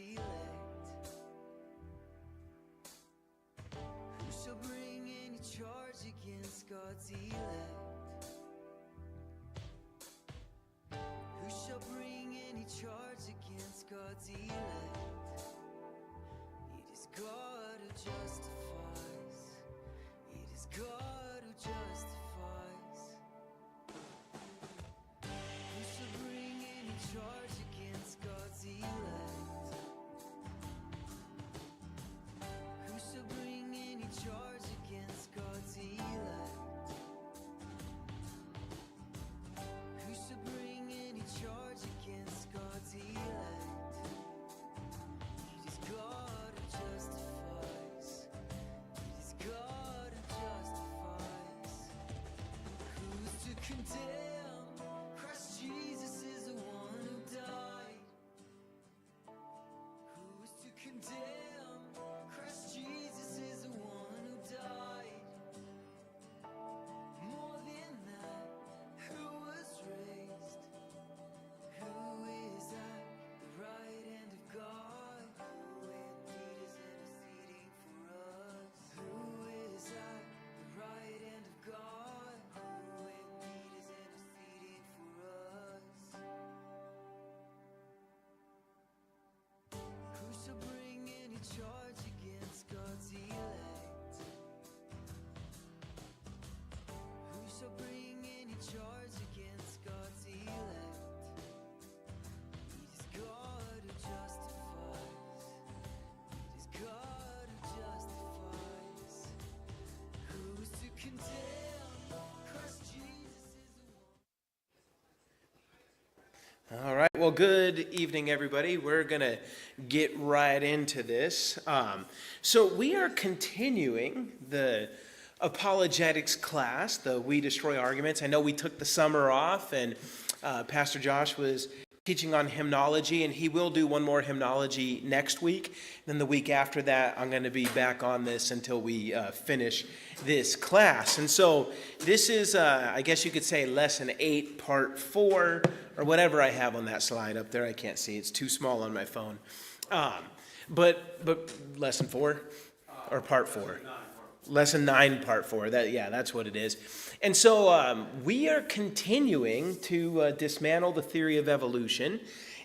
elect? Who shall bring any charge against God's elect? Who shall bring any charge against God's elect? It is God who justifies. It is God who justifies. Who shall bring any charge against God's elect? Who shall bring any charge against God's elect? Who shall bring any charge against God's elect? It is God who justifies. It is God who justifies. Who's to condemn? Christ Jesus is the one who died. Who's to condemn? Christ Jesus is the one who died. More than that, who was raised? Who is at the right hand of God? Who indeed is interceding for us? Who is at the right hand of God? Who indeed is interceding for us? Who shall bring any charge against God's elect? Who shall bring any charge against God's elect? It is God who justifies. It is God who justifies. Who's to condemn? Christ Jesus is the one. All right, well, good evening, everybody. We're going to get right into this. So we are continuing the Apologetics class, the We Destroy Arguments. I know we took the summer off, and Pastor Josh was teaching on hymnology, and he will do one more hymnology next week. Then the week after that, I'm going to be back on this until we finish this class. And so this is, I guess you could say, Lesson 8, Part 4, or whatever I have on that slide up there. I can't see. It's too small on my phone. But Lesson 4 or Part 4? Lesson 9, Part 4. That's what it is. And so we are continuing to dismantle the theory of evolution.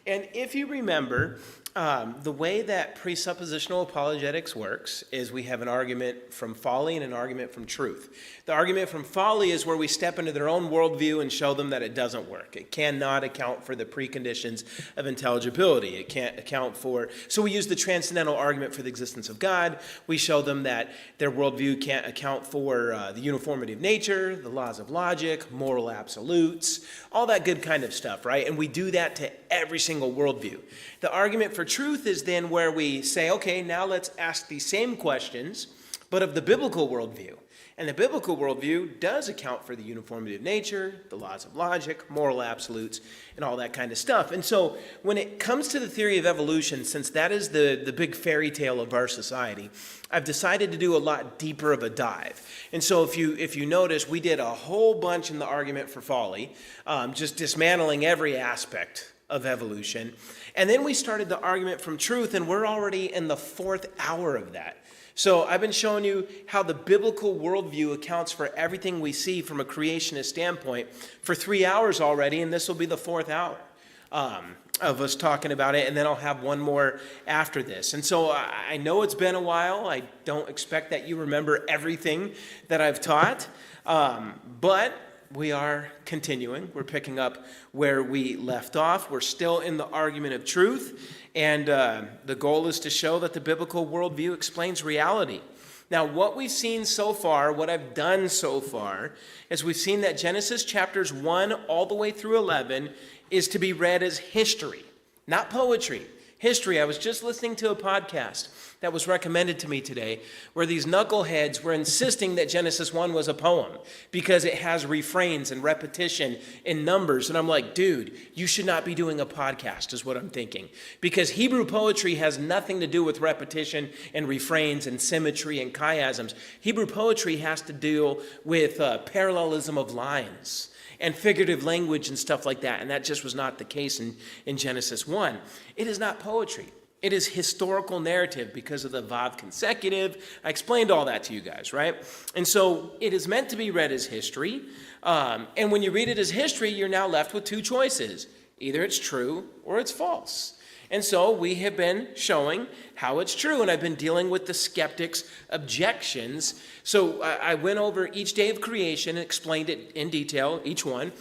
And if you remember, the way that presuppositional apologetics works is we have an argument from folly and an argument from truth. The argument from folly is where we step into their own worldview and show them that it doesn't work. It cannot account for the preconditions of intelligibility. It can't account for... So we use the transcendental argument for the existence of God. We show them that their worldview can't account for the uniformity of nature, the laws of logic, moral absolutes, all that good kind of stuff, right? And we do that to every single worldview. The argument for truth is then where we say, okay, now let's ask these same questions, but of the biblical worldview. And the biblical worldview does account for the uniformity of nature, the laws of logic, moral absolutes, and all that kind of stuff. And so when it comes to the theory of evolution, since that is the big fairy tale of our society, I've decided to do a lot deeper of a dive. And so if you notice, we did a whole bunch in the argument for folly, just dismantling every aspect of evolution. And then we started the argument from truth, and we're already in the 4th hour of that. So I've been showing you how the biblical worldview accounts for everything we see from a creationist standpoint for 3 hours already, and this will be the 4th hour of us talking about it, and then I'll have one more after this. And so I know it's been a while. I don't expect that you remember everything that I've taught, but we are continuing. We're picking up where we left off. We're still in the argument of truth, and the goal is to show that the biblical worldview explains reality. Now, what we've seen so far, what I've done so far, is we've seen that Genesis chapters 1 all the way through 11 is to be read as history, not poetry. History. I was just listening to a podcast that was recommended to me today where these knuckleheads were insisting that Genesis 1 was a poem because it has refrains and repetition in numbers. And I'm like, dude, you should not be doing a podcast is what I'm thinking. Because Hebrew poetry has nothing to do with repetition and refrains and symmetry and chiasms. Hebrew poetry has to deal with parallelism of lines and figurative language and stuff like that. And that just was not the case in Genesis 1. It is not poetry. It is historical narrative because of the Vav consecutive. I explained all that to you guys, right? And so it is meant to be read as history. And when you read it as history, you're now left with two choices. Either it's true or it's false. And so we have been showing how it's true, and I've been dealing with the skeptics' objections. So I went over each day of creation and explained it in detail, each one,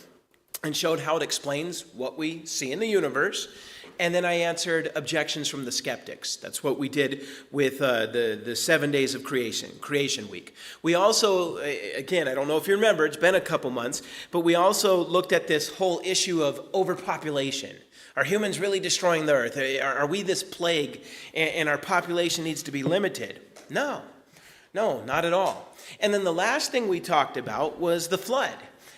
and showed how it explains what we see in the universe. And then I answered objections from the skeptics. That's what we did with the 7 days of creation week. We also, again, I don't know if you remember, it's been a couple months, but we also looked at this whole issue of overpopulation. Are humans really destroying the earth? Are we this plague and our population needs to be limited? No, not at all. And then the last thing we talked about was the flood.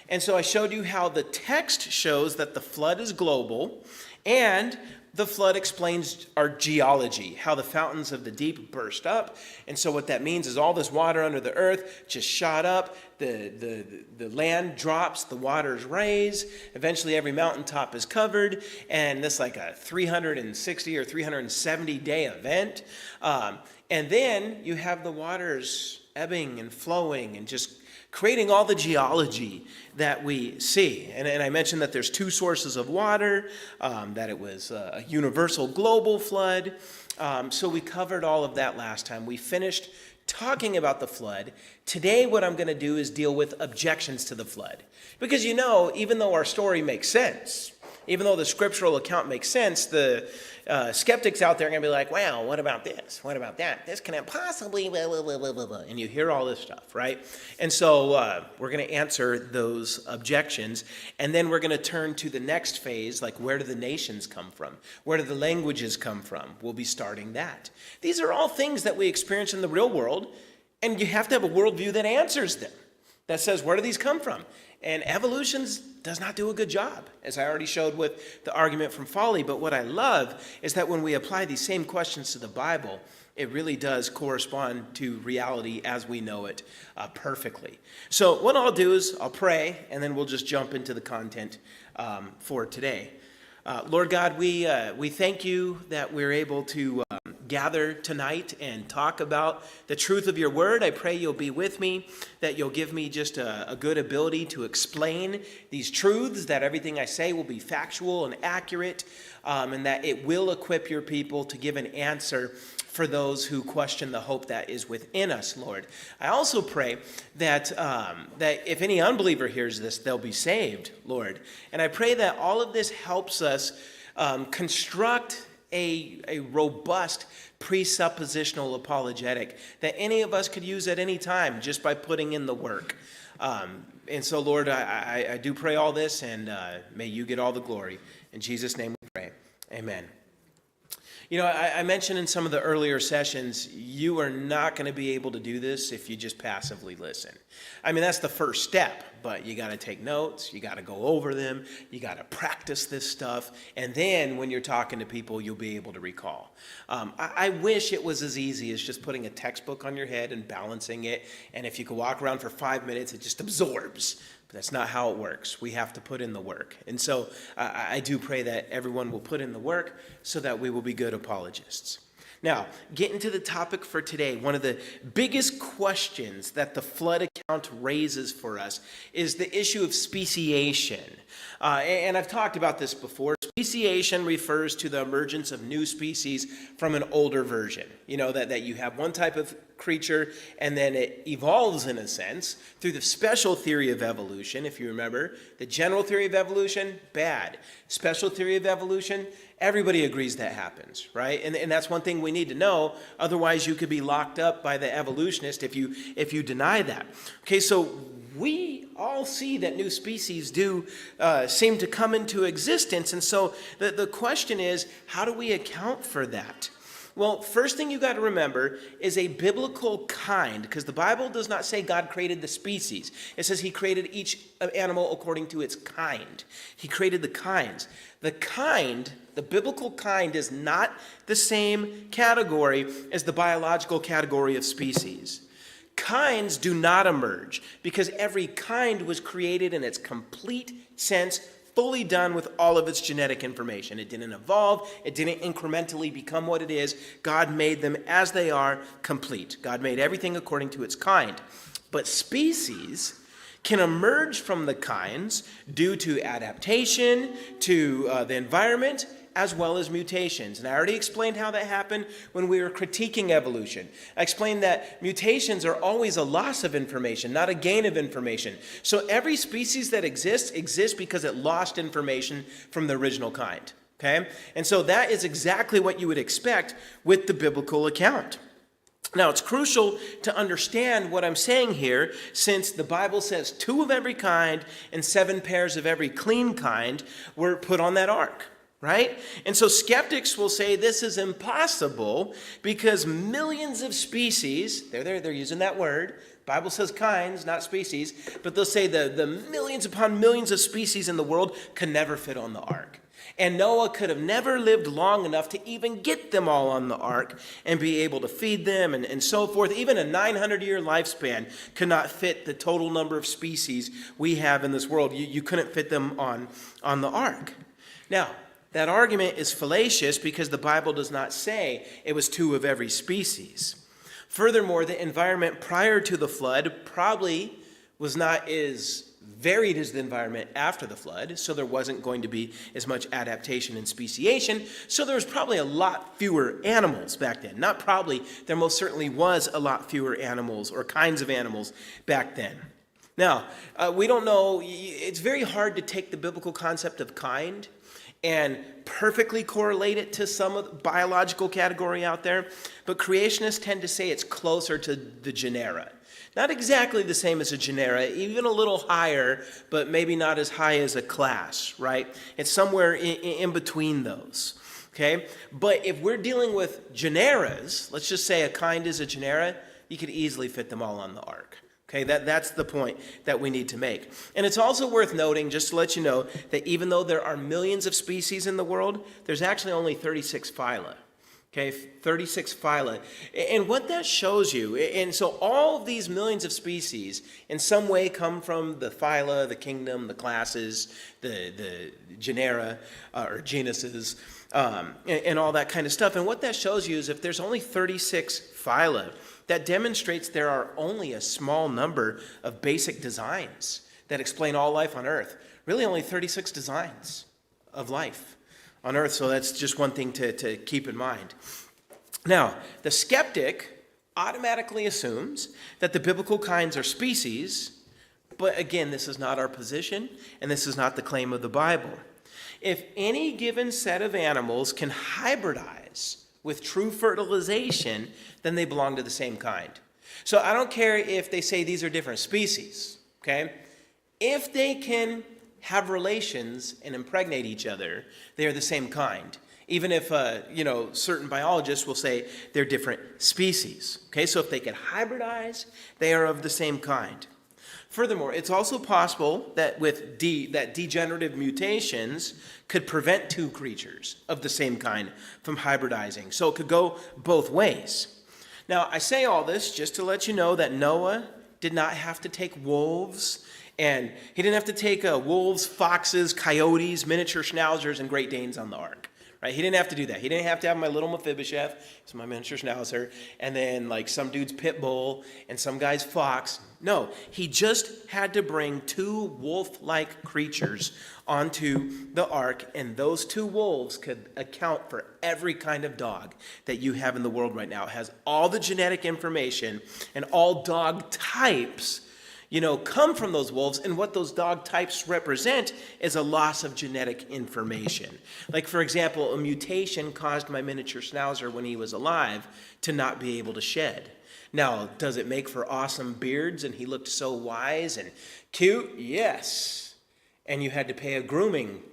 And so I showed you how the text shows that the flood is global, and the flood explains our geology, how the fountains of the deep burst up. And so what that means is all this water under the earth just shot up, the land drops, the waters raise, eventually every mountaintop is covered, and this like a 360 or 370 day event. And then you have the waters ebbing and flowing and just creating all the geology that we see. And I mentioned that there's two sources of water, that it was a universal global flood. So we covered all of that last time. We finished talking about the flood. Today what I'm going to do is deal with objections to the flood. Because even though our story makes sense, even though the scriptural account makes sense, the skeptics out there are going to be like, well, what about this? What about that? This cannot possibly, blah, blah, blah, blah, blah, blah. And you hear all this stuff, right? And so we're going to answer those objections. And then we're going to turn to the next phase, like where do the nations come from? Where do the languages come from? We'll be starting that. These are all things that we experience in the real world. And you have to have a worldview that answers them, that says, where do these come from? And evolution does not do a good job, as I already showed with the argument from folly. But what I love is that when we apply these same questions to the Bible, it really does correspond to reality as we know it perfectly. So what I'll do is I'll pray, and then we'll just jump into the content for today. Lord God, we thank you that we're able to gather tonight and talk about the truth of your word. I pray you'll be with me, that you'll give me just a good ability to explain these truths, that everything I say will be factual and accurate, and that it will equip your people to give an answer for those who question the hope that is within us, Lord. I also pray that if any unbeliever hears this, they'll be saved, Lord. And I pray that all of this helps us construct a robust presuppositional apologetic that any of us could use at any time just by putting in the work. And so, Lord, I do pray all this, and may you get all the glory. In Jesus' name we pray. Amen. I mentioned in some of the earlier sessions, you are not going to be able to do this if you just passively listen. I mean, that's the first step, but you got to take notes, you got to go over them, you got to practice this stuff, and then when you're talking to people, you'll be able to recall. I wish it was as easy as just putting a textbook on your head and balancing it, and if you could walk around for 5 minutes, it just absorbs. But that's not how it works. We have to put in the work. And so I do pray that everyone will put in the work so that we will be good apologists. Now, getting to the topic for today, one of the biggest questions that the flood account raises for us is the issue of speciation. And I've talked about this before. Speciation refers to the emergence of new species from an older version. That you have one type of creature and then it evolves in a sense through the special theory of evolution. If you remember, the general theory of evolution, bad. Special theory of evolution, everybody agrees that happens, right? And that's one thing we need to know. Otherwise, you could be locked up by the evolutionist if you deny that. Okay, so we all see that new species do seem to come into existence. And so the question is, how do we account for that? Well, first thing you got to remember is a biblical kind, because the Bible does not say God created the species. It says he created each animal according to its kind. He created the kinds. The biblical kind is not the same category as the biological category of species. Kinds do not emerge because every kind was created in its complete sense fully done with all of its genetic information. It didn't evolve. It didn't incrementally become what it is. God made them as they are, complete. God made everything according to its kind. But species can emerge from the kinds due to adaptation, to the environment, as well as mutations. And I already explained how that happened when we were critiquing evolution. I explained that mutations are always a loss of information, not a gain of information. So every species that exists because it lost information from the original kind. Okay? And so that is exactly what you would expect with the biblical account. Now, it's crucial to understand what I'm saying here, since the Bible says 2 of every kind and 7 pairs of every clean kind were put on that ark. Right? And so skeptics will say this is impossible because millions of species, they're using that word. Bible says kinds, not species, but they'll say the millions upon millions of species in the world could never fit on the ark. And Noah could have never lived long enough to even get them all on the ark and be able to feed them and so forth. Even a 900-year lifespan could not fit the total number of species we have in this world. You couldn't fit them on the ark. Now, that argument is fallacious because the Bible does not say it was 2 of every species. Furthermore, the environment prior to the flood probably was not as varied as the environment after the flood, so there wasn't going to be as much adaptation and speciation, so there was probably a lot fewer animals back then. Not probably, there most certainly was a lot fewer animals or kinds of animals back then. Now, we don't know, it's very hard to take the biblical concept of kind and perfectly correlate it to some of the biological category out there, but creationists tend to say it's closer to the genera. Not exactly the same as a genera, even a little higher, but maybe not as high as a class, right? It's somewhere in between those, okay? But if we're dealing with generas, let's just say a kind is a genera, you could easily fit them all on the ark. Okay, that's the point that we need to make. And it's also worth noting, just to let you know, that even though there are millions of species in the world, there's actually only 36 phyla. Okay, 36 phyla. And what that shows you, and so all of these millions of species in some way come from the phyla, the kingdom, the classes, the genera, or genuses, and all that kind of stuff. And what that shows you is if there's only 36 phyla, that demonstrates there are only a small number of basic designs that explain all life on Earth. Really only 36 designs of life on Earth, so that's just one thing to keep in mind. Now, the skeptic automatically assumes that the biblical kinds are species, but again, this is not our position, and this is not the claim of the Bible. If any given set of animals can hybridize with true fertilization, then they belong to the same kind. So I don't care if they say these are different species, okay? If they can have relations and impregnate each other, they are the same kind. Even if, certain biologists will say they're different species, okay? So if they can hybridize, they are of the same kind. Furthermore, it's also possible that with degenerative mutations could prevent 2 creatures of the same kind from hybridizing. So it could go both ways. Now, I say all this just to let you know that Noah did not have to take wolves, and he didn't have to take wolves, foxes, coyotes, miniature schnauzers, and Great Danes on the ark. Right? He didn't have to do that. He didn't have to have my little Mephibosheth, it's my miniature schnauzer, and then like some dude's pit bull and some guy's fox. No, he just had to bring 2 wolf-like creatures onto the ark, and those 2 wolves could account for every kind of dog that you have in the world right now. It has all the genetic information, and all dog types come from those wolves, and what those dog types represent is a loss of genetic information. Like, for example, a mutation caused my miniature schnauzer when he was alive to not be able to shed. Now, does it make for awesome beards and he looked so wise and cute? Yes. And you had to pay a grooming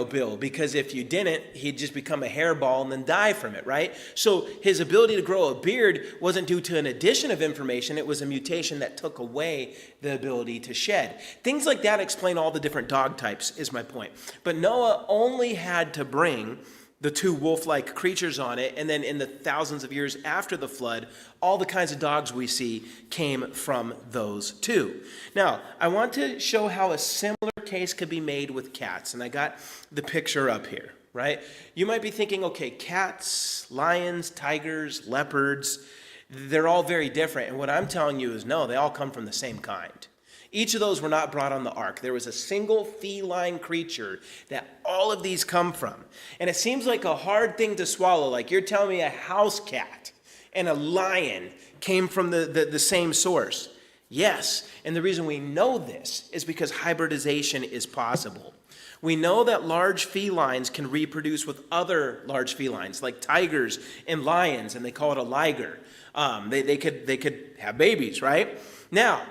bill, because if you didn't, he'd just become a hairball and then die from it, right? So his ability to grow a beard wasn't due to an addition of information, it was a mutation that took away the ability to shed. Things like that explain all the different dog types, is my point. But Noah only had to bring the 2 wolf-like creatures on it, and then in the thousands of years after the flood, all the kinds of dogs we see came from those 2. Now, I want to show how a similar case could be made with cats, and I got the picture up here, right? You might be thinking, okay, cats, lions, tigers, leopards, they're all very different. And what I'm telling you is no, they all come from the same kind. Each of those were not brought on the ark. There was a single feline creature that all of these come from. And it seems like a hard thing to swallow. Like you're telling me a house cat and a lion came from the same source. Yes, and the reason we know this is because hybridization is possible. We know that large felines can reproduce with other large felines, like tigers and lions, and they call it a liger. They could have babies, right? Now,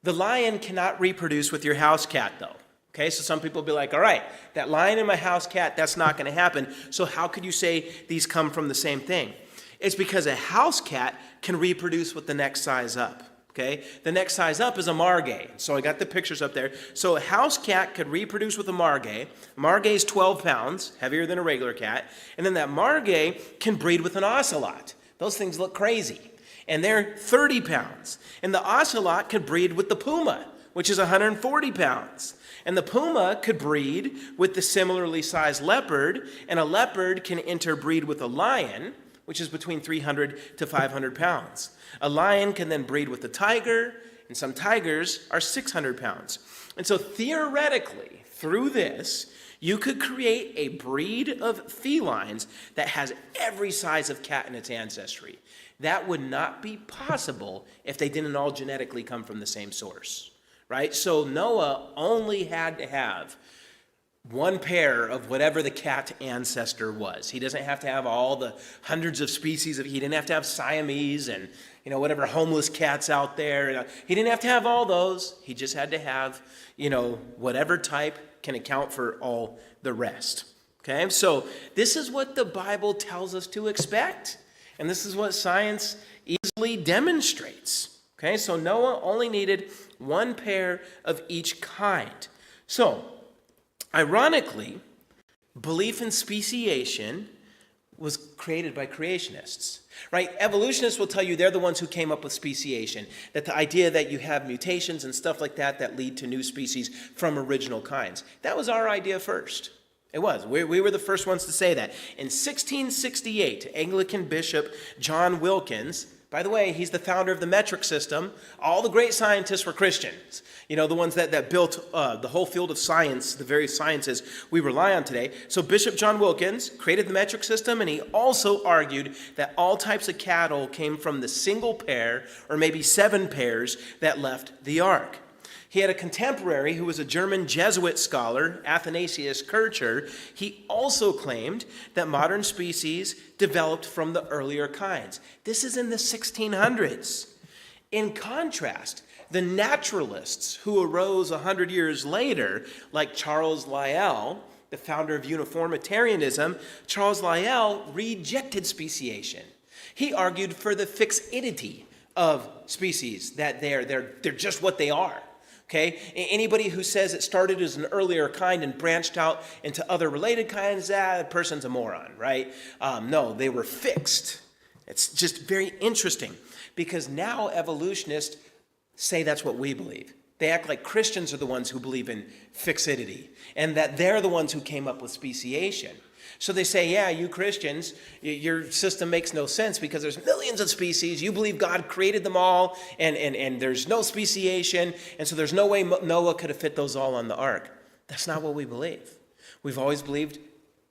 the lion cannot reproduce with your house cat, though. Okay, so some people will be like, all right, that lion and my house cat, that's not going to happen. So how could you say these come from the same thing? It's because a house cat can reproduce with the next size up. Okay, the next size up is a margay. So I got the pictures up there. So a house cat could reproduce with a margay. Margay is 12 pounds, heavier than a regular cat. And then that margay can breed with an ocelot. Those things look crazy. And they're 30 pounds. And the ocelot could breed with the puma, which is 140 pounds. And the puma could breed with the similarly sized leopard, and a leopard can interbreed with a lion, which is between 300 to 500 pounds. A lion can then breed with a tiger, and some tigers are 600 pounds. And so theoretically, through this, you could create a breed of felines that has every size of cat in its ancestry. That would not be possible if they didn't all genetically come from the same source, right? So Noah only had to have one pair of whatever the cat ancestor was. He doesn't have to have all the hundreds of species he didn't have to have Siamese and whatever homeless cats out there. He didn't have to have all those. He just had to have whatever type can account for all the rest. Okay, so this is what the Bible tells us to expect. And this is what science easily demonstrates. Okay, so Noah only needed one pair of each kind. So, ironically, belief in speciation was created by creationists, right? Evolutionists will tell you they're the ones who came up with speciation, that the idea that you have mutations and stuff like that lead to new species from original kinds. That was our idea first. It was. We were the first ones to say that. In 1668, Anglican Bishop John Wilkins, by the way, he's the founder of the metric system. All the great scientists were Christians. The ones that built the whole field of science, the various sciences we rely on today. So Bishop John Wilkins created the metric system, and he also argued that all types of cattle came from the single pair, or maybe 7 pairs, that left the ark. He had a contemporary who was a German Jesuit scholar, Athanasius Kircher. He also claimed that modern species developed from the earlier kinds. This is in the 1600s. In contrast, the naturalists who arose 100 years later, like Charles Lyell, the founder of uniformitarianism, Charles Lyell rejected speciation. He argued for the fixity of species, that they're just what they are. Okay, anybody who says it started as an earlier kind and branched out into other related kinds, that person's a moron, right? No, they were fixed. It's just very interesting because now evolutionists say that's what we believe. They act like Christians are the ones who believe in fixity and that they're the ones who came up with speciation. So they say, yeah, you Christians, your system makes no sense because there's millions of species. You believe God created them all, and there's no speciation, and so there's no way Noah could have fit those all on the ark. That's not what we believe. We've always believed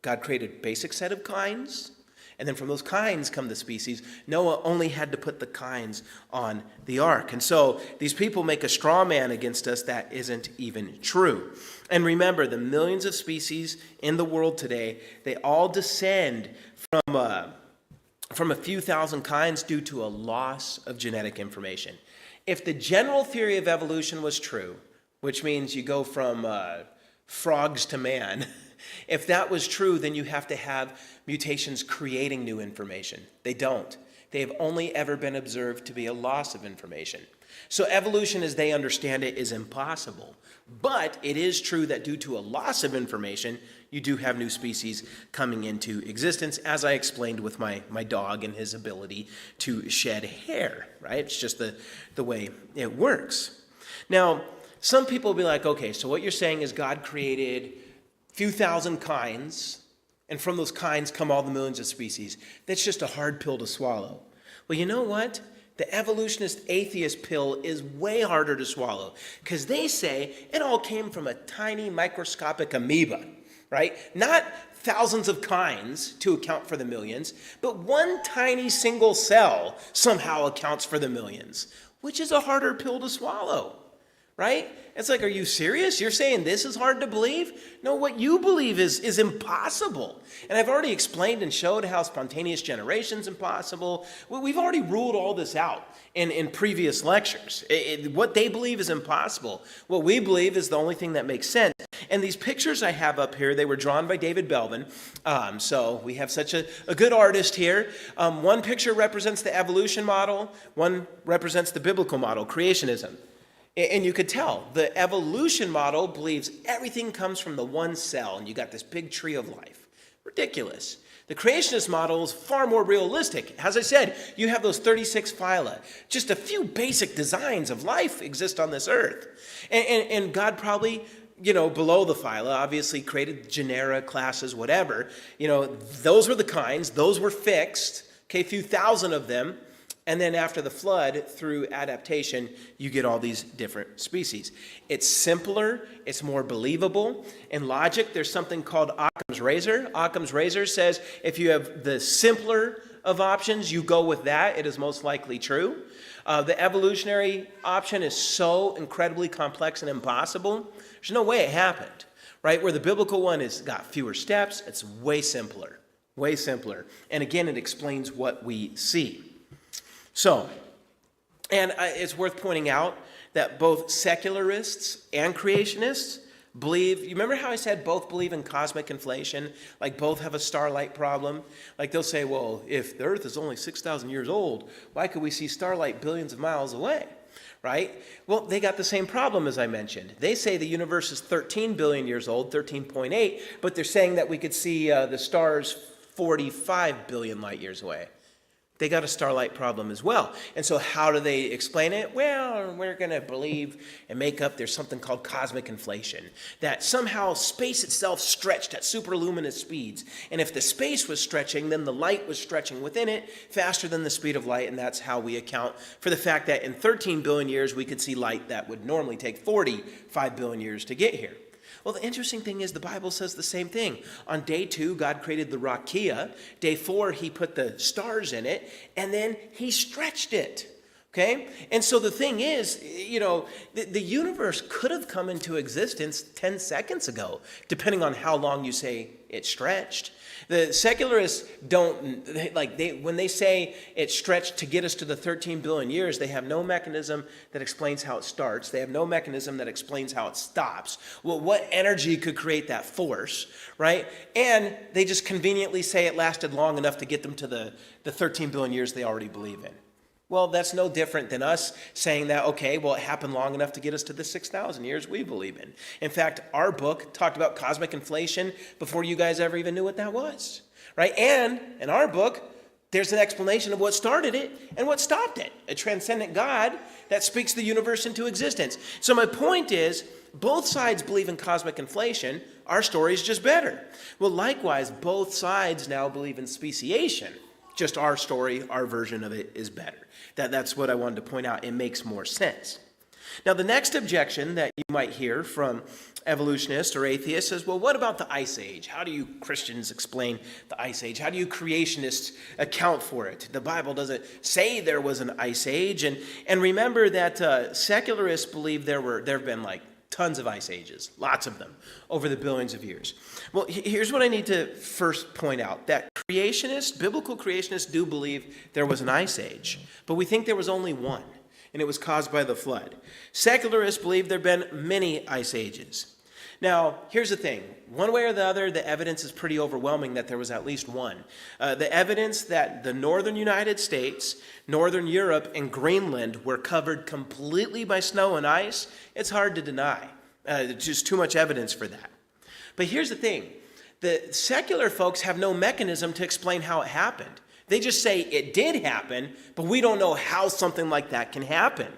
God created a basic set of kinds, and then from those kinds come the species. Noah only had to put the kinds on the ark. And so these people make a straw man against us that isn't even true. And remember, the millions of species in the world today, they all descend from a few thousand kinds due to a loss of genetic information. If the general theory of evolution was true, which means you go from frogs to man, if that was true, then you have to have mutations creating new information. They don't. They have only ever been observed to be a loss of information. So evolution, as they understand it, is impossible. But it is true that due to a loss of information, you do have new species coming into existence, as I explained with my dog and his ability to shed hair, right? It's just the way it works. Now, some people will be like, okay, so what you're saying is God created a few thousand kinds, and from those kinds come all the millions of species. That's just a hard pill to swallow. Well, you know what? The evolutionist atheist pill is way harder to swallow because they say it all came from a tiny microscopic amoeba, right? Not thousands of kinds to account for the millions, but one tiny single cell somehow accounts for the millions, which is a harder pill to swallow, right? It's like, are you serious? You're saying this is hard to believe? No, what you believe is impossible. And I've already explained and showed how spontaneous generation is impossible. We've already ruled all this out in previous lectures. What they believe is impossible. What we believe is the only thing that makes sense. And these pictures I have up here, they were drawn by David Belvin. So we have such a good artist here. One picture represents the evolution model. One represents the biblical model, creationism. And you could tell the evolution model believes everything comes from the one cell, and you got this big tree of life. Ridiculous. The creationist model is far more realistic. As I said, you have those 36 phyla. Just a few basic designs of life exist on this earth. And God probably, below the phyla, obviously created genera, classes, whatever. Those were the kinds. Those were fixed. Okay, a few thousand of them. And then after the flood, through adaptation, you get all these different species. It's simpler. It's more believable. In logic, there's something called Occam's razor. Occam's razor says if you have the simpler of options, you go with that. It is most likely true. The evolutionary option is so incredibly complex and impossible. There's no way it happened, right? Where the biblical one has got fewer steps, it's way simpler. Way simpler. And again, it explains what we see. So, and it's worth pointing out that both secularists and creationists believe, you remember how I said both believe in cosmic inflation? Like both have a starlight problem? Like they'll say, well, if the earth is only 6,000 years old, why could we see starlight billions of miles away? Right? Well, they got the same problem as I mentioned. They say the universe is 13 billion years old, 13.8, but they're saying that we could see the stars 45 billion light years away. They got a starlight problem as well. And so how do they explain it? Well, we're going to believe and make up there's something called cosmic inflation, that somehow space itself stretched at superluminous speeds. And if the space was stretching, then the light was stretching within it faster than the speed of light. And that's how we account for the fact that in 13 billion years, we could see light that would normally take 45 billion years to get here. Well, the interesting thing is the Bible says the same thing. On day 2, God created the rakia. Day 4, he put the stars in it, and then he stretched it. Okay? And so the thing is, the universe could have come into existence 10 seconds ago, depending on how long you say it stretched. The secularists when they say it stretched to get us to the 13 billion years, they have no mechanism that explains how it starts. They have no mechanism that explains how it stops. Well, what energy could create that force, right? And they just conveniently say it lasted long enough to get them to the 13 billion years they already believe in. Well, that's no different than us saying that, okay, well, it happened long enough to get us to the 6,000 years we believe in. In fact, our book talked about cosmic inflation before you guys ever even knew what that was, right? And in our book, there's an explanation of what started it and what stopped it, a transcendent God that speaks the universe into existence. So my point is, both sides believe in cosmic inflation. Our story is just better. Well, likewise, both sides now believe in speciation. Just our story, our version of it is better. That's what I wanted to point out. It makes more sense. Now, the next objection that you might hear from evolutionists or atheists is, well, what about the Ice Age? How do you Christians explain the Ice Age? How do you creationists account for it? The Bible doesn't say there was an Ice Age. And remember that secularists believe there have been tons of ice ages, lots of them, over the billions of years. Well, here's what I need to first point out, that biblical creationists do believe there was an ice age, but we think there was only one, and it was caused by the flood. Secularists believe there have been many ice ages. Now, here's the thing. One way or the other, the evidence is pretty overwhelming that there was at least one. The evidence that the northern United States, northern Europe, and Greenland were covered completely by snow and ice, it's hard to deny. There's just too much evidence for that. But here's the thing. The secular folks have no mechanism to explain how it happened. They just say it did happen, but we don't know how something like that can happen.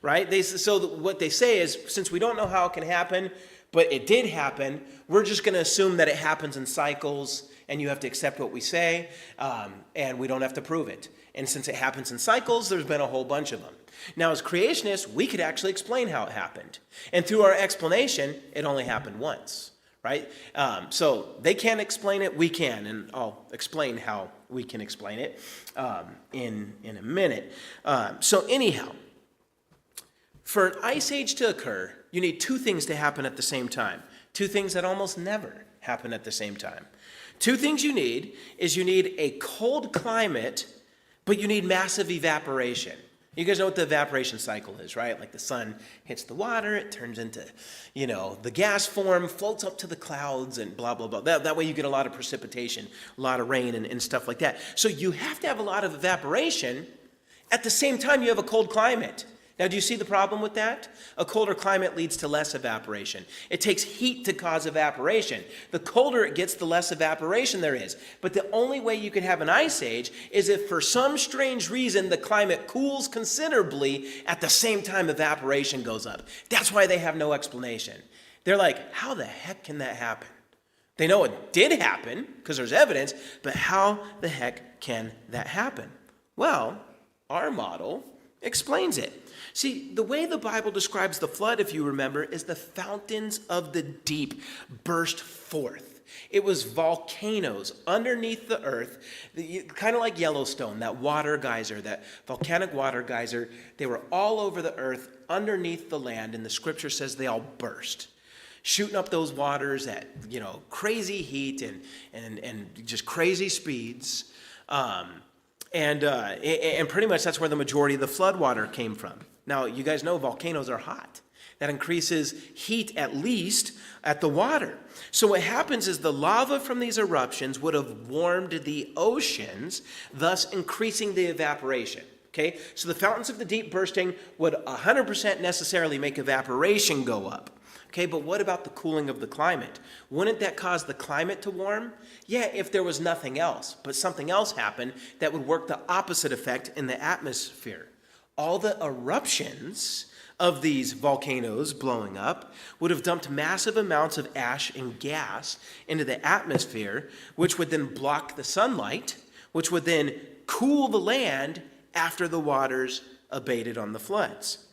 right? So what they say is, since we don't know how it can happen, but it did happen, we're just going to assume that it happens in cycles, and you have to accept what we say, and we don't have to prove it. And since it happens in cycles, there's been a whole bunch of them. Now, as creationists, we could actually explain how it happened. And through our explanation, it only happened once, right? So they can't explain it, we can, and I'll explain how we can explain it in a minute. So anyhow, for an ice age to occur, you need two things to happen at the same time. Two things that almost never happen at the same time. Two things you need is you need a cold climate, but you need massive evaporation. You guys know what the evaporation cycle is, right? Like the sun hits the water, it turns into, the gas form, floats up to the clouds, and blah, blah, blah. That way you get a lot of precipitation, a lot of rain and stuff like that. So you have to have a lot of evaporation. At the same time, you have a cold climate. Now, do you see the problem with that? A colder climate leads to less evaporation. It takes heat to cause evaporation. The colder it gets, the less evaporation there is. But the only way you can have an ice age is if for some strange reason the climate cools considerably at the same time evaporation goes up. That's why they have no explanation. They're like, how the heck can that happen? They know it did happen because there's evidence, but how the heck can that happen? Well, our model explains it. See, the way the Bible describes the flood, if you remember, is the fountains of the deep burst forth. It was volcanoes underneath the earth, kind of like Yellowstone, that water geyser, that volcanic water geyser. They were all over the earth, underneath the land, and the scripture says they all burst, shooting up those waters at, crazy heat and just crazy speeds. And pretty much that's where the majority of the flood water came from. Now, you guys know volcanoes are hot. That increases heat at least at the water. So what happens is the lava from these eruptions would have warmed the oceans, thus increasing the evaporation. Okay? So the fountains of the deep bursting would 100% necessarily make evaporation go up. Okay, but what about the cooling of the climate? Wouldn't that cause the climate to warm? Yeah, if there was nothing else, but something else happened that would work the opposite effect in the atmosphere. All the eruptions of these volcanoes blowing up would have dumped massive amounts of ash and gas into the atmosphere, which would then block the sunlight, which would then cool the land after the waters abated on the floods.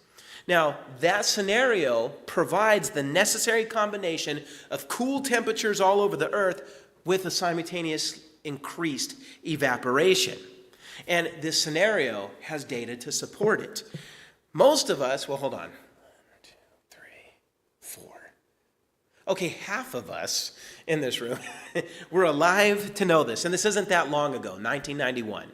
Now, that scenario provides the necessary combination of cool temperatures all over the earth with a simultaneous increased evaporation. And this scenario has data to support it. Most of us, well, hold on. 1, 2, 3, 4. Okay, half of us in this room were alive to know this. And this isn't that long ago, 1991.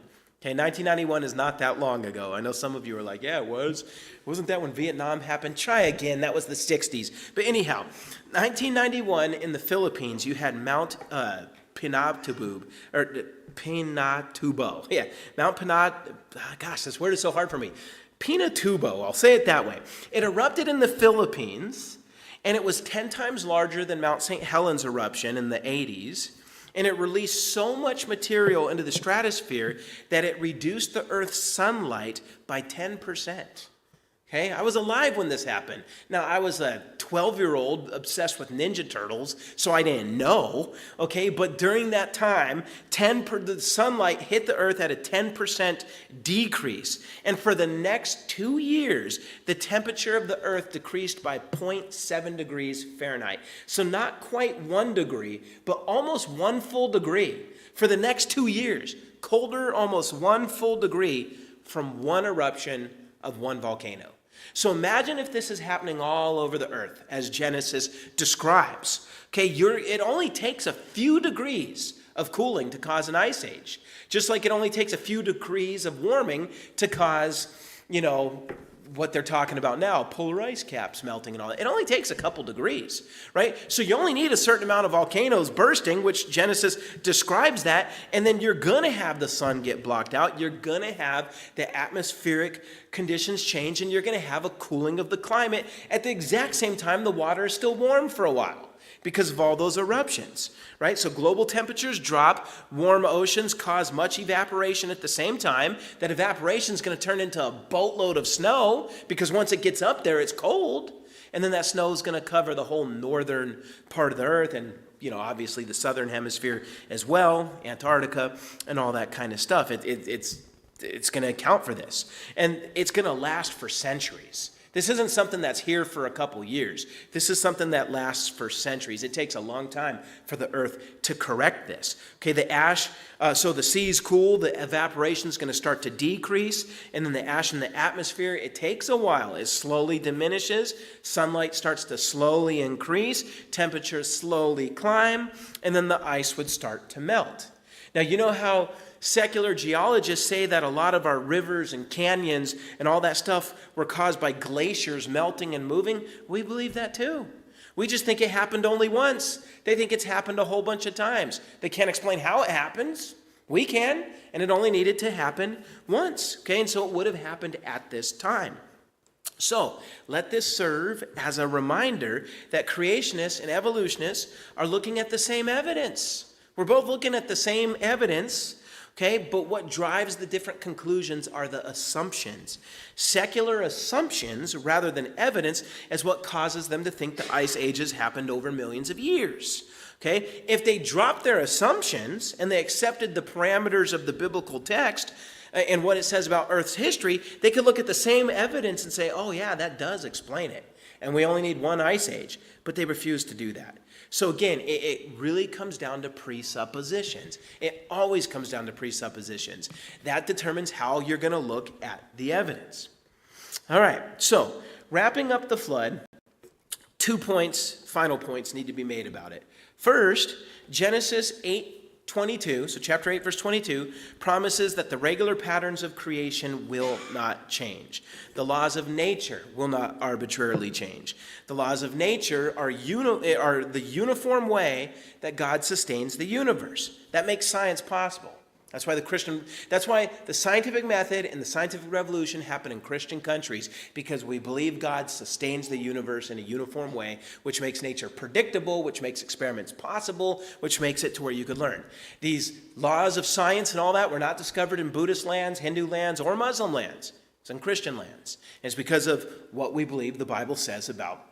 Okay, 1991 is not that long ago. I know some of you are like, yeah, it was. Wasn't that when Vietnam happened? Try again. That was the 60s. But anyhow, 1991 in the Philippines, you had Mount Pinatubo. Yeah, Mount Pinatubo. Gosh, this word is so hard for me. Pinatubo, I'll say it that way. It erupted in the Philippines, and it was 10 times larger than Mount St. Helens eruption in the 80s. And it released so much material into the stratosphere that it reduced the Earth's sunlight by 10%. Okay, I was alive when this happened. Now, I was a 12-year-old obsessed with Ninja Turtles, so I didn't know. Okay, but during that time, the sunlight hit the Earth at a 10% decrease. And for the next 2 years, the temperature of the Earth decreased by 0.7 degrees Fahrenheit. So not quite 1 degree, but almost 1 full degree. For the next 2 years, colder almost 1 full degree from one eruption of one volcano. So imagine if this is happening all over the earth, as Genesis describes. Okay, it only takes a few degrees of cooling to cause an ice age. Just like it only takes a few degrees of warming to cause, what they're talking about now, polar ice caps melting and all that. It only takes a couple degrees, right? So you only need a certain amount of volcanoes bursting, which Genesis describes that, and then you're going to have the sun get blocked out. You're going to have the atmospheric conditions change, and you're going to have a cooling of the climate at the exact same time the water is still warm for a while. because of all those eruptions, right? So global temperatures drop, warm oceans cause much evaporation at the same time. That evaporation is going to turn into a boatload of snow because once it gets up there, it's cold. And then that snow is going to cover the whole northern part of the earth and, obviously the southern hemisphere as well, Antarctica and all that kind of stuff. It's going to account for this. And it's going to last for centuries. This isn't something that's here for a couple years. This is something that lasts for centuries. It takes a long time for the earth to correct this. Okay, the ash, so the seas cool, the evaporation is going to start to decrease, and then the ash in the atmosphere, it takes a while. It slowly diminishes, sunlight starts to slowly increase, temperatures slowly climb, and then the ice would start to melt. Now, you know how secular geologists say that a lot of our rivers and canyons and all that stuff were caused by glaciers melting and moving? We believe that too. We just think it happened only once. They think it's happened a whole bunch of times. They can't explain how it happens. We can, and it only needed to happen once. Okay, and so it would have happened at this time. So let this serve as a reminder that creationists and evolutionists are looking at the same evidence. We're both looking at the same evidence. Okay, but what drives the different conclusions are the assumptions. Secular assumptions, rather than evidence, is what causes them to think the ice ages happened over millions of years. Okay, if they dropped their assumptions and they accepted the parameters of the biblical text and what it says about Earth's history, they could look at the same evidence and say, oh yeah, that does explain it. And we only need one ice age. But they refuse to do that. So again, it really comes down to presuppositions. It always comes down to presuppositions. That determines how you're going to look at the evidence. All right, so wrapping up the flood, 2 points, final points need to be made about it. First, Genesis 8:22, so chapter 8, verse 22, promises that the regular patterns of creation will not change. The laws of nature will not arbitrarily change. The laws of nature are the uniform way that God sustains the universe. That makes science possible. That's why the scientific method and the scientific revolution happen in Christian countries, because we believe God sustains the universe in a uniform way, which makes nature predictable, which makes experiments possible, which makes it to where you could learn. These laws of science and all that were not discovered in Buddhist lands, Hindu lands, or Muslim lands. It's in Christian lands. And it's because of what we believe the Bible says about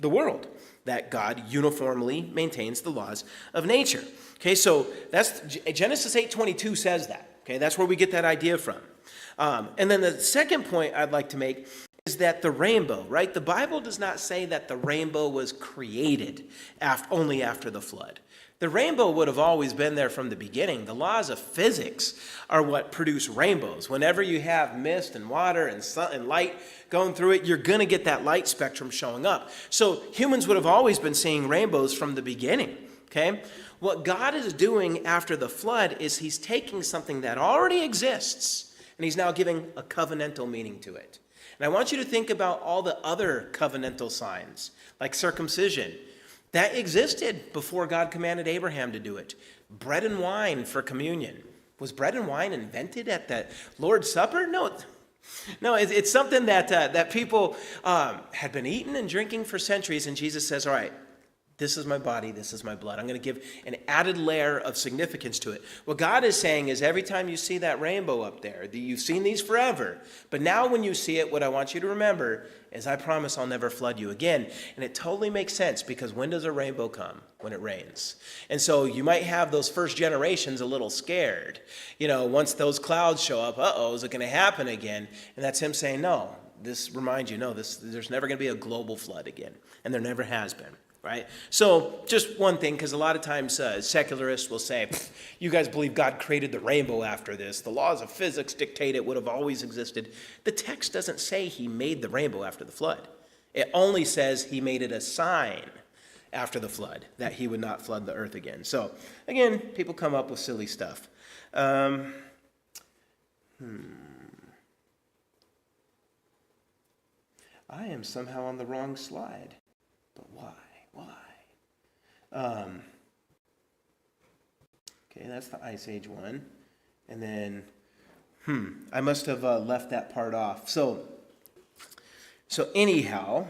the world, that God uniformly maintains the laws of nature. Okay, so that's Genesis 8:22 says that. Okay, that's where we get that idea from. And then the second point I'd like to make is that the rainbow, right? The Bible does not say that the rainbow was created only after the flood. The rainbow would have always been there from the beginning. The laws of physics are what produce rainbows. Whenever you have mist and water and sun and light going through it, you're going to get that light spectrum showing up. So humans would have always been seeing rainbows from the beginning, okay? What God is doing after the flood is he's taking something that already exists and he's now giving a covenantal meaning to it. And I want you to think about all the other covenantal signs, like circumcision. That existed before God commanded Abraham to do it. Bread and wine for communion. Was bread and wine invented at the Lord's Supper? No, it's something that people had been eating and drinking for centuries, and Jesus says, all right, this is my body, this is my blood. I'm going to give an added layer of significance to it. What God is saying is every time you see that rainbow up there, you've seen these forever, but now when you see it, what I want you to remember is I promise I'll never flood you again. And it totally makes sense, because when does a rainbow come? When it rains. And so you might have those first generations a little scared. Once those clouds show up, is it going to happen again? And that's him saying, no, this reminds you, there's never going to be a global flood again. And there never has been. Right? So just one thing, because a lot of times secularists will say, you guys believe God created the rainbow after this. The laws of physics dictate it would have always existed. The text doesn't say he made the rainbow after the flood. It only says he made it a sign after the flood, that he would not flood the earth again. So again, people come up with silly stuff. I am somehow on the wrong slide. But why? Okay, that's the Ice Age one. And then, I must have left that part off. So anyhow,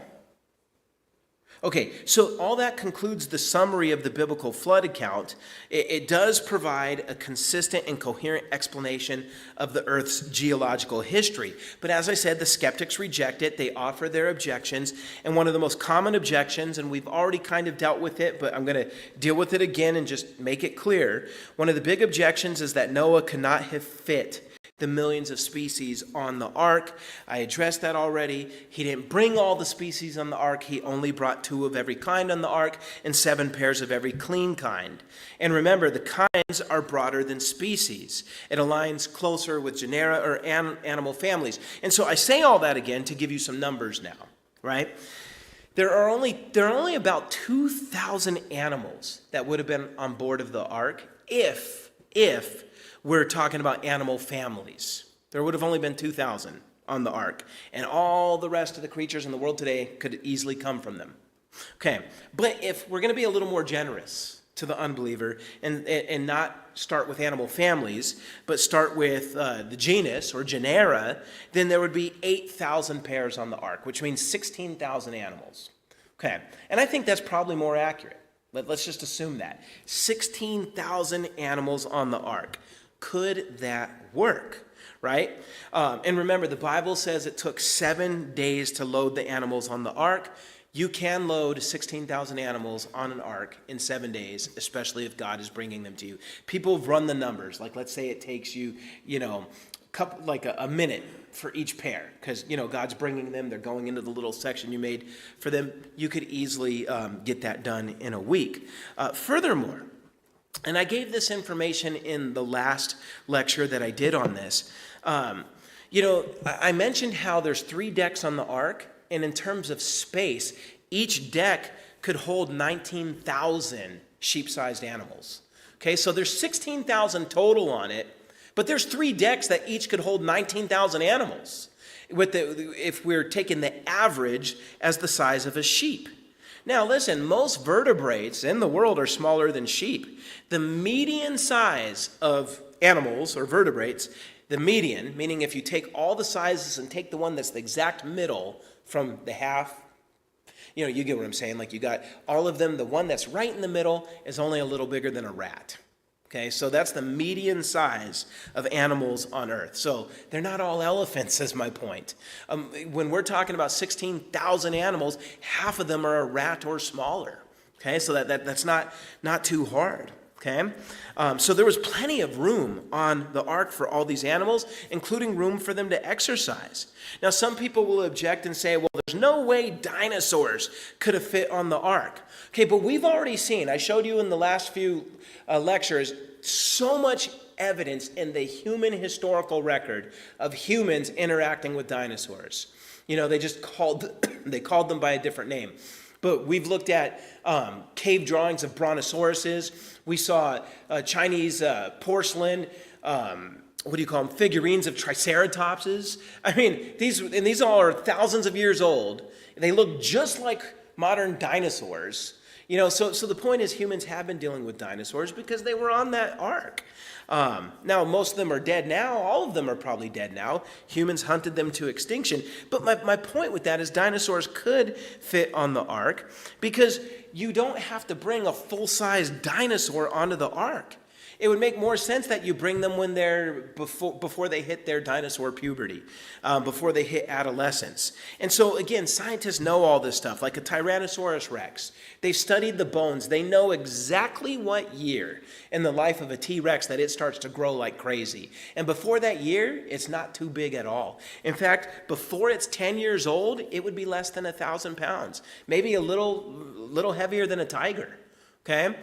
Okay, so all that concludes the summary of the biblical flood account. It does provide a consistent and coherent explanation of the earth's geological history. But as I said, the skeptics reject it. They offer their objections. And one of the most common objections, and we've already kind of dealt with it, but I'm going to deal with it again and just make it clear. One of the big objections is that Noah could not have fit the millions of species on the ark. I addressed that already. He didn't bring all the species on the ark. He only brought 2 of every kind on the ark and 7 pairs of every clean kind. And remember, the kinds are broader than species. It aligns closer with genera or animal families. And so I say all that again to give you some numbers now, right? There are only about 2,000 animals that would have been on board of the ark if we're talking about animal families. There would have only been 2,000 on the ark, and all the rest of the creatures in the world today could easily come from them. Okay, but if we're going to be a little more generous to the unbeliever and not start with animal families, but start with the genus or genera, then there would be 8,000 pairs on the ark, which means 16,000 animals. Okay, and I think that's probably more accurate. Let's just assume that. 16,000 animals on the ark. Could that work, right? And remember, the Bible says it took 7 days to load the animals on the ark. You can load 16,000 animals on an ark in 7 days, especially if God is bringing them to you. People have run the numbers. Like, let's say it takes you, a minute for each pair, because, God's bringing them. They're going into the little section you made for them. You could easily get that done in a week. Furthermore, and I gave this information in the last lecture that I did on this. I mentioned how there's 3 decks on the ark, and in terms of space, each deck could hold 19,000 sheep-sized animals. Okay, so there's 16,000 total on it, but there's 3 decks that each could hold 19,000 animals, if we're taking the average as the size of a sheep. Now listen, most vertebrates in the world are smaller than sheep. The median size of animals or vertebrates, the median, meaning if you take all the sizes and take the one that's the exact middle from the half, you get what I'm saying, like you got all of them, the one that's right in the middle is only a little bigger than a rat. Okay, so that's the median size of animals on earth. So they're not all elephants, is my point. When we're talking about 16,000 animals, half of them are a rat or smaller. Okay, so that's not too hard. Okay, so there was plenty of room on the ark for all these animals, including room for them to exercise. Now, some people will object and say, well, there's no way dinosaurs could have fit on the ark. Okay, but we've already seen, I showed you in the last few lectures, so much evidence in the human historical record of humans interacting with dinosaurs. They just called them by a different name. But we've looked at cave drawings of brontosauruses. We saw Chinese porcelain, figurines of triceratopses. I mean, these all are thousands of years old. They look just like modern dinosaurs. So the point is humans have been dealing with dinosaurs because they were on that ark. Now, most of them are dead now. All of them are probably dead now. Humans hunted them to extinction. But my point with that is dinosaurs could fit on the ark because you don't have to bring a full-size dinosaur onto the ark. It would make more sense that you bring them when they're before they hit their dinosaur puberty, before they hit adolescence. And so, again, scientists know all this stuff, like a Tyrannosaurus Rex. They've studied the bones. They know exactly what year in the life of a T-Rex that it starts to grow like crazy. And before that year, it's not too big at all. In fact, before it's 10 years old, it would be less than 1,000 pounds, maybe a little heavier than a tiger. Okay,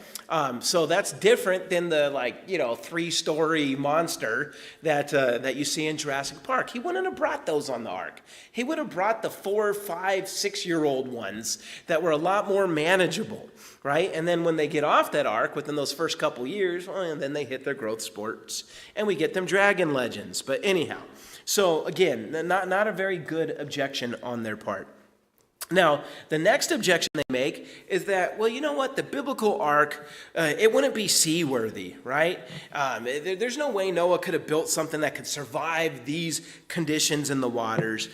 so that's different than the 3-story monster that you see in Jurassic Park. He wouldn't have brought those on the ark. He would have brought the 4, 5, 6-year-old ones that were a lot more manageable, right? And then when they get off that ark within those first couple years, and then they hit their growth spurts, and we get them dragon legends. But anyhow, so again, not a very good objection on their part. Now, the next objection they make is that, well, you know what? The biblical ark, it wouldn't be seaworthy, right? There's no way Noah could have built something that could survive these conditions in the waters.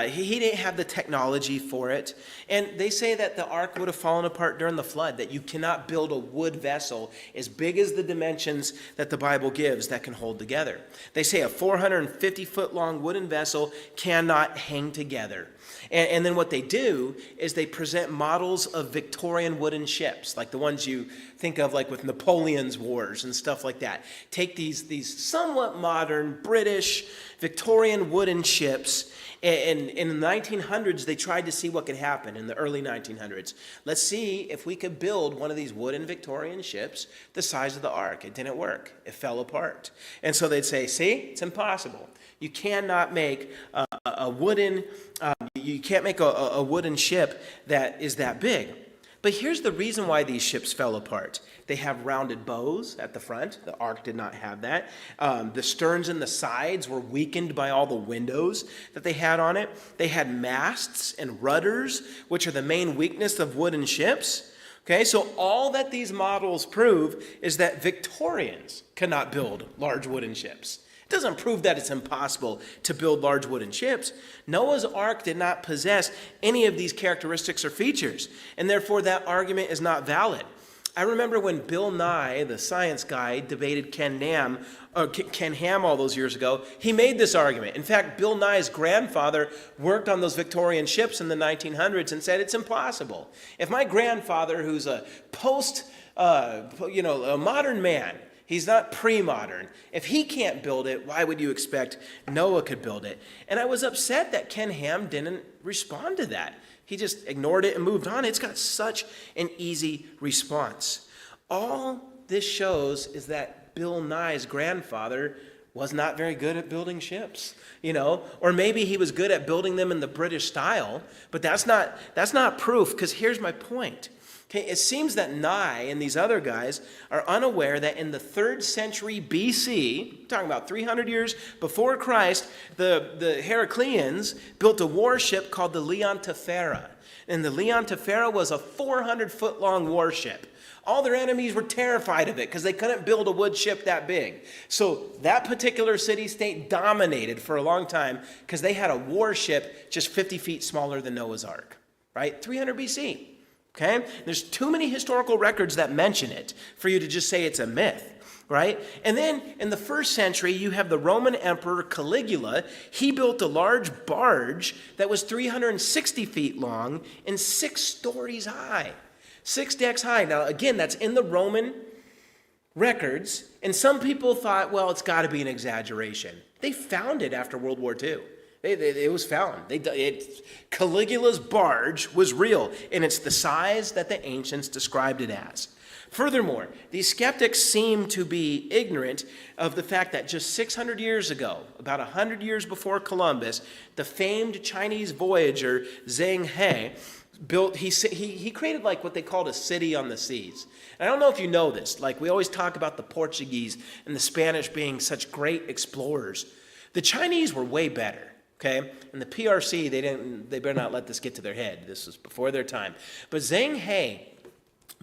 He didn't have the technology for it. And they say that the ark would have fallen apart during the flood, that you cannot build a wood vessel as big as the dimensions that the Bible gives that can hold together. They say a 450-foot-long wooden vessel cannot hang together. And then what they do is they present models of Victorian wooden ships, like the ones you think of like with Napoleon's wars and stuff like that. Take these somewhat modern British Victorian wooden ships, and in the 1900s, they tried to see what could happen in the early 1900s. Let's see if we could build one of these wooden Victorian ships the size of the ark. It didn't work. It fell apart. And so they'd say, see, it's impossible. You cannot make a wooden, you can't make a wooden ship that is that big. But here's the reason why these ships fell apart. They have rounded bows at the front. The ark did not have that. The sterns and the sides were weakened by all the windows that they had on it. They had masts and rudders, which are the main weakness of wooden ships. Okay, so all that these models prove is that Victorians cannot build large wooden ships. It doesn't prove that it's impossible to build large wooden ships. Noah's ark did not possess any of these characteristics or features, and therefore that argument is not valid. I remember when Bill Nye, the science guy, debated Ken Ham all those years ago, he made this argument. In fact, Bill Nye's grandfather worked on those Victorian ships in the 1900s and said it's impossible. If my grandfather, who's a a modern man, he's not pre-modern. If he can't build it, why would you expect Noah could build it? And I was upset that Ken Ham didn't respond to that. He just ignored it and moved on. It's got such an easy response. All this shows is that Bill Nye's grandfather was not very good at building ships, or maybe he was good at building them in the British style, but that's not proof, because here's my point. Okay, it seems that Nye and these other guys are unaware that in the 3rd century BC, talking about 300 years before Christ, the Heracleans built a warship called the Leontifera. And the Leontifera was a 400-foot-long warship. All their enemies were terrified of it because they couldn't build a wood ship that big. So that particular city-state dominated for a long time because they had a warship just 50 feet smaller than Noah's Ark, right? 300 BC. Okay? There's too many historical records that mention it for you to just say it's a myth, right? And then in the 1st century, you have the Roman Emperor Caligula. He built a large barge that was 360 feet long and 6 stories high, 6 decks high. Now, again, that's in the Roman records, and some people thought, well, it's got to be an exaggeration. They found it after World War II. It was found. Caligula's barge was real, and it's the size that the ancients described it as. Furthermore, these skeptics seem to be ignorant of the fact that just 600 years ago, about 100 years before Columbus, the famed Chinese voyager Zheng He he created like what they called a city on the seas. And I don't know if you know this. Like, we always talk about the Portuguese and the Spanish being such great explorers. The Chinese were way better. Okay, and the PRC, they better not let this get to their head. This was before their time. But Zheng He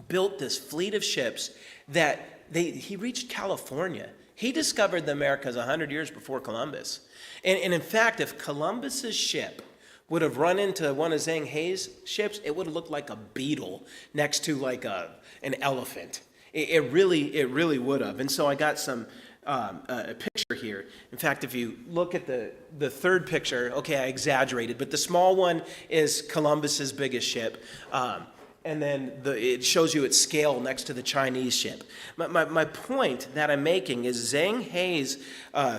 built this fleet of ships that he reached California. He discovered the Americas 100 years before Columbus. And in fact, if Columbus's ship would have run into one of Zheng He's ships, it would have looked like a beetle next to like an elephant. It really would have. And so I got a picture here. In fact, if you look at the 3rd picture, okay, I exaggerated, but the small one is Columbus's biggest ship. And then it shows you its scale next to the Chinese ship. My point that I'm making is Zheng He's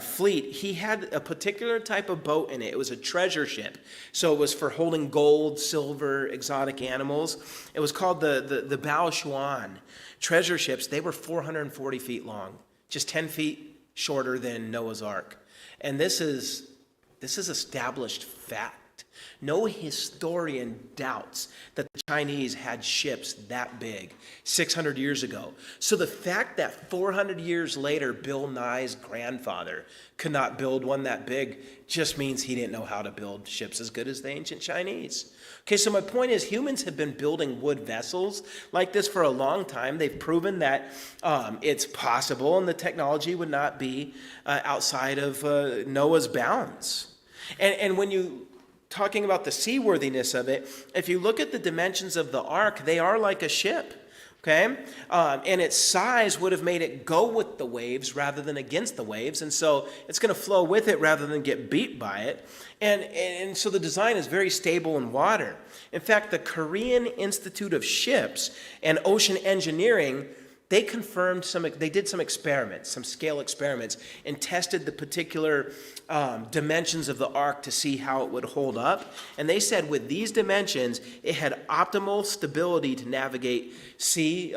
fleet, he had a particular type of boat in it. It was a treasure ship. So it was for holding gold, silver, exotic animals. It was called the Bao Xuan. Treasure ships, they were 440 feet long, just 10 feet shorter than Noah's Ark. And this is established fact. fact. No historian doubts that the Chinese had ships that big 600 years ago. So the fact that 400 years later, Bill Nye's grandfather could not build one that big just means he didn't know how to build ships as good as the ancient Chinese. Okay, so my point is humans have been building wood vessels like this for a long time. They've proven that it's possible and the technology would not be outside of Noah's bounds. And when you talking about the seaworthiness of it, if you look at the dimensions of the ark, they are like a ship, okay? And its size would have made it go with the waves rather than against the waves, and so it's going to flow with it rather than get beat by it. And so the design is very stable in water. In fact, the Korean Institute of Ships and Ocean Engineering, they did some experiments, some scale experiments, and tested the particular dimensions of the ark to see how it would hold up. And they said with these dimensions, it had optimal stability to navigate sea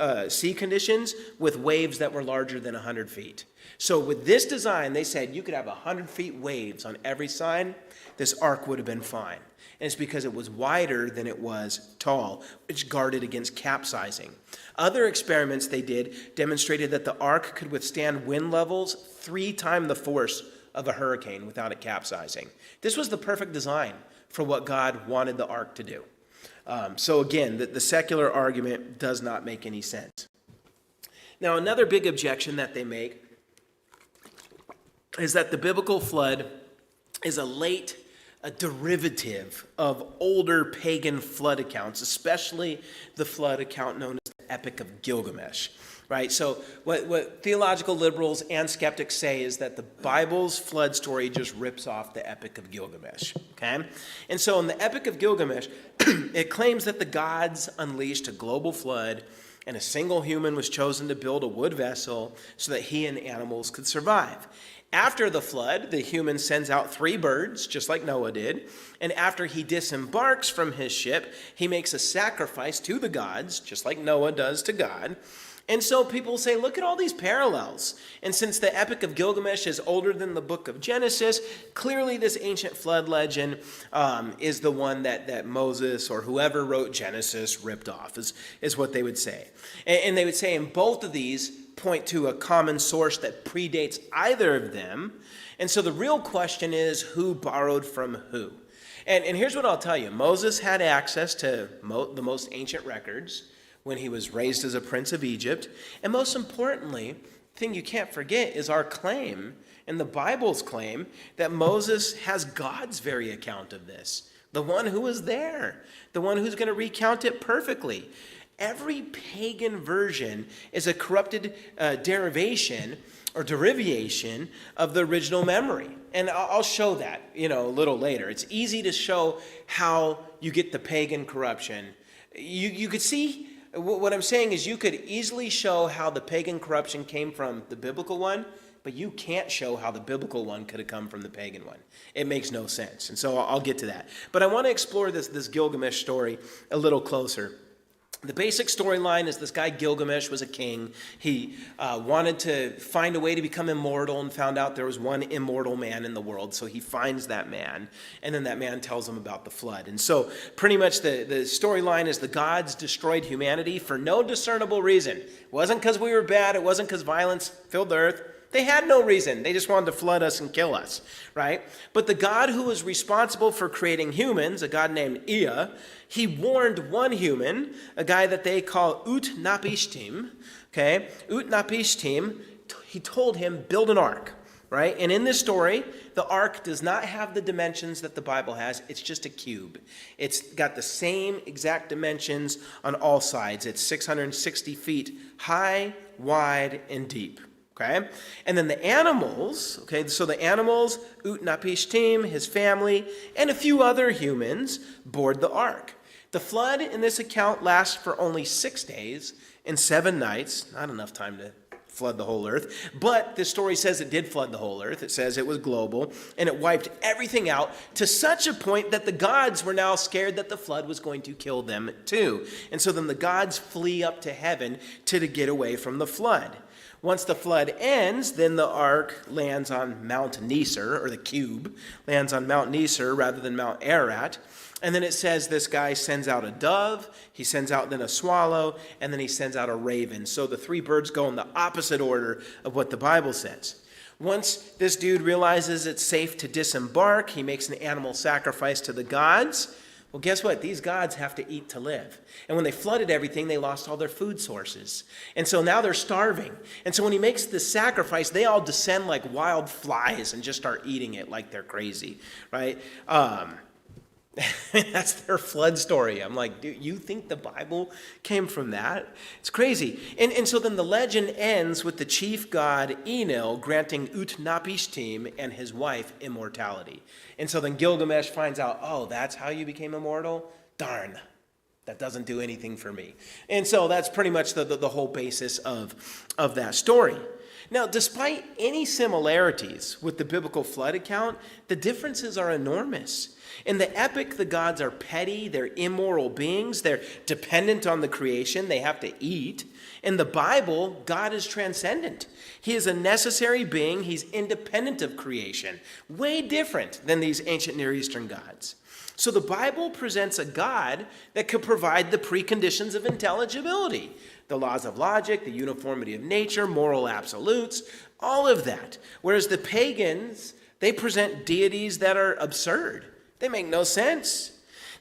conditions with waves that were larger than 100 feet. So with this design, they said you could have 100 feet waves on every side. This ark would have been fine. And it's because it was wider than it was tall, which guarded against capsizing. Other experiments they did demonstrated that the ark could withstand wind levels 3 times the force of a hurricane without it capsizing. This was the perfect design for what God wanted the ark to do. So again, the secular argument does not make any sense. Now, another big objection that they make is that the biblical flood is a derivative of older pagan flood accounts, especially the flood account known as the Epic of Gilgamesh, right? So what theological liberals and skeptics say is that the Bible's flood story just rips off the Epic of Gilgamesh, okay? And so in the Epic of Gilgamesh, it claims that the gods unleashed a global flood and a single human was chosen to build a wood vessel so that he and animals could survive. After the flood, the human sends out 3 birds, just like Noah did. And after he disembarks from his ship, he makes a sacrifice to the gods, just like Noah does to God. And so people say, look at all these parallels. And since the Epic of Gilgamesh is older than the book of Genesis, clearly this ancient flood legend is the one that Moses or whoever wrote Genesis ripped off, is what they would say. And they would say in both of these, point to a common source that predates either of them. And so the real question is, who borrowed from who? And here's what I'll tell you. Moses had access to the most ancient records when he was raised as a prince of Egypt. And most importantly, the thing you can't forget is our claim, and the Bible's claim, that Moses has God's very account of this. The one who was there. The one who's going to recount it perfectly. Every pagan version is a corrupted derivation or derivation of the original memory. And I'll show that, a little later. It's easy to show how you get the pagan corruption. You could see, what I'm saying is you could easily show how the pagan corruption came from the biblical one, but you can't show how the biblical one could have come from the pagan one. It makes no sense. And so I'll get to that. But I want to explore this Gilgamesh story a little closer. The basic storyline is this guy Gilgamesh was a king. He wanted to find a way to become immortal and found out there was one immortal man in the world. So he finds that man, and then that man tells him about the flood. And so pretty much the storyline is the gods destroyed humanity for no discernible reason. It wasn't because we were bad. It wasn't because violence filled the earth. They had no reason. They just wanted to flood us and kill us, right? But the God who was responsible for creating humans, a god named Ea, he warned one human, a guy that they call Ut-Napishtim, okay? Ut-Napishtim, he told him, build an ark, right? And in this story, the ark does not have the dimensions that the Bible has. It's just a cube. It's got the same exact dimensions on all sides. It's 660 feet high, wide, and deep. Okay? And then the animals, okay, so the animals, Ut-Napishtim, his family, and a few other humans board the ark. The flood in this account lasts for only 6 days and 7 nights, not enough time to flood the whole earth, but this story says it did flood the whole earth. It says it was global, and it wiped everything out to such a point that the gods were now scared that the flood was going to kill them too. And so then the gods flee up to heaven to get away from the flood. Once the flood ends, then the ark lands on Mount Nisr, or the cube lands on Mount Nisr rather than Mount Ararat. And then it says this guy sends out a dove, he sends out then a swallow, and then he sends out a raven. So the three birds go in the opposite order of what the Bible says. Once this dude realizes it's safe to disembark, he makes an animal sacrifice to the gods. Well, guess what? These gods have to eat to live. And when they flooded everything, they lost all their food sources. And so now they're starving. And so when he makes this sacrifice, they all descend like wild flies and just start eating it like they're crazy, right? That's their flood story. I'm like, dude, you think the Bible came from that? It's crazy. And so then the legend ends with the chief god Enlil granting Utnapishtim and his wife immortality. And so then Gilgamesh finds out, oh, that's how you became immortal? Darn, that doesn't do anything for me. And so that's pretty much the whole basis of that story. Now, despite any similarities with the biblical flood account, the differences are enormous. In the epic, the gods are petty, they're immoral beings, they're dependent on the creation, they have to eat. In the Bible, God is transcendent. He is a necessary being, he's independent of creation, way different than these ancient Near Eastern gods. So the Bible presents a God that could provide the preconditions of intelligibility, the laws of logic, the uniformity of nature, moral absolutes, all of that. Whereas the pagans, they present deities that are absurd. They make no sense.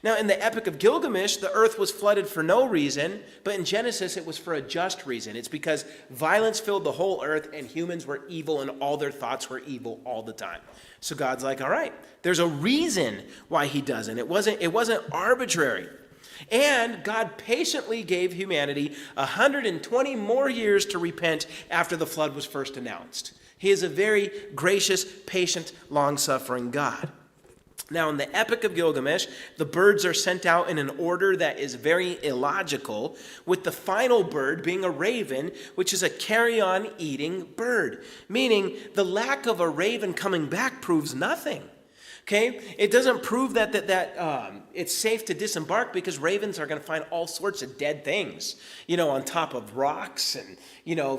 Now, in the Epic of Gilgamesh, the earth was flooded for no reason, but in Genesis, it was for a just reason. It's because violence filled the whole earth and humans were evil and all their thoughts were evil all the time. So God's like, all right, there's a reason why he doesn't. It wasn't arbitrary. And God patiently gave humanity 120 more years to repent after the flood was first announced. He is a very gracious, patient, long-suffering God. Now, in the Epic of Gilgamesh, the birds are sent out in an order that is very illogical, with the final bird being a raven, which is a carry-on eating bird, meaning the lack of a raven coming back proves nothing. Okay, it doesn't prove that it's safe to disembark because ravens are going to find all sorts of dead things, on top of rocks and,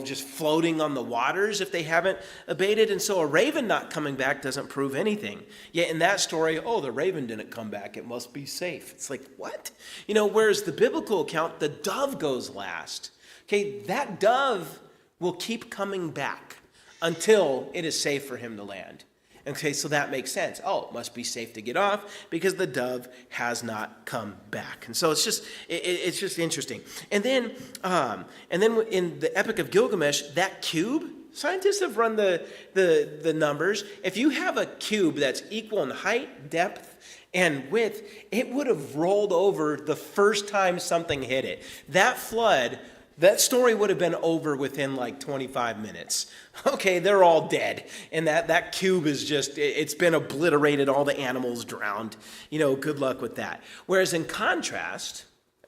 just floating on the waters if they haven't abated. And so a raven not coming back doesn't prove anything. Yet in that story, oh, the raven didn't come back. It must be safe. It's like, what? Whereas the biblical account, the dove goes last. Okay, that dove will keep coming back until it is safe for him to land. Okay, so that makes sense. Oh, it must be safe to get off because the dove has not come back. And so it's just interesting. And then in the Epic of Gilgamesh, that cube, scientists have run the numbers. If you have a cube that's equal in height, depth, and width, it would have rolled over the first time something hit it. That flood, that story would have been over within like 25 minutes. Okay, they're all dead. And that cube is just, it's been obliterated, all the animals drowned. Good luck with that. Whereas in contrast,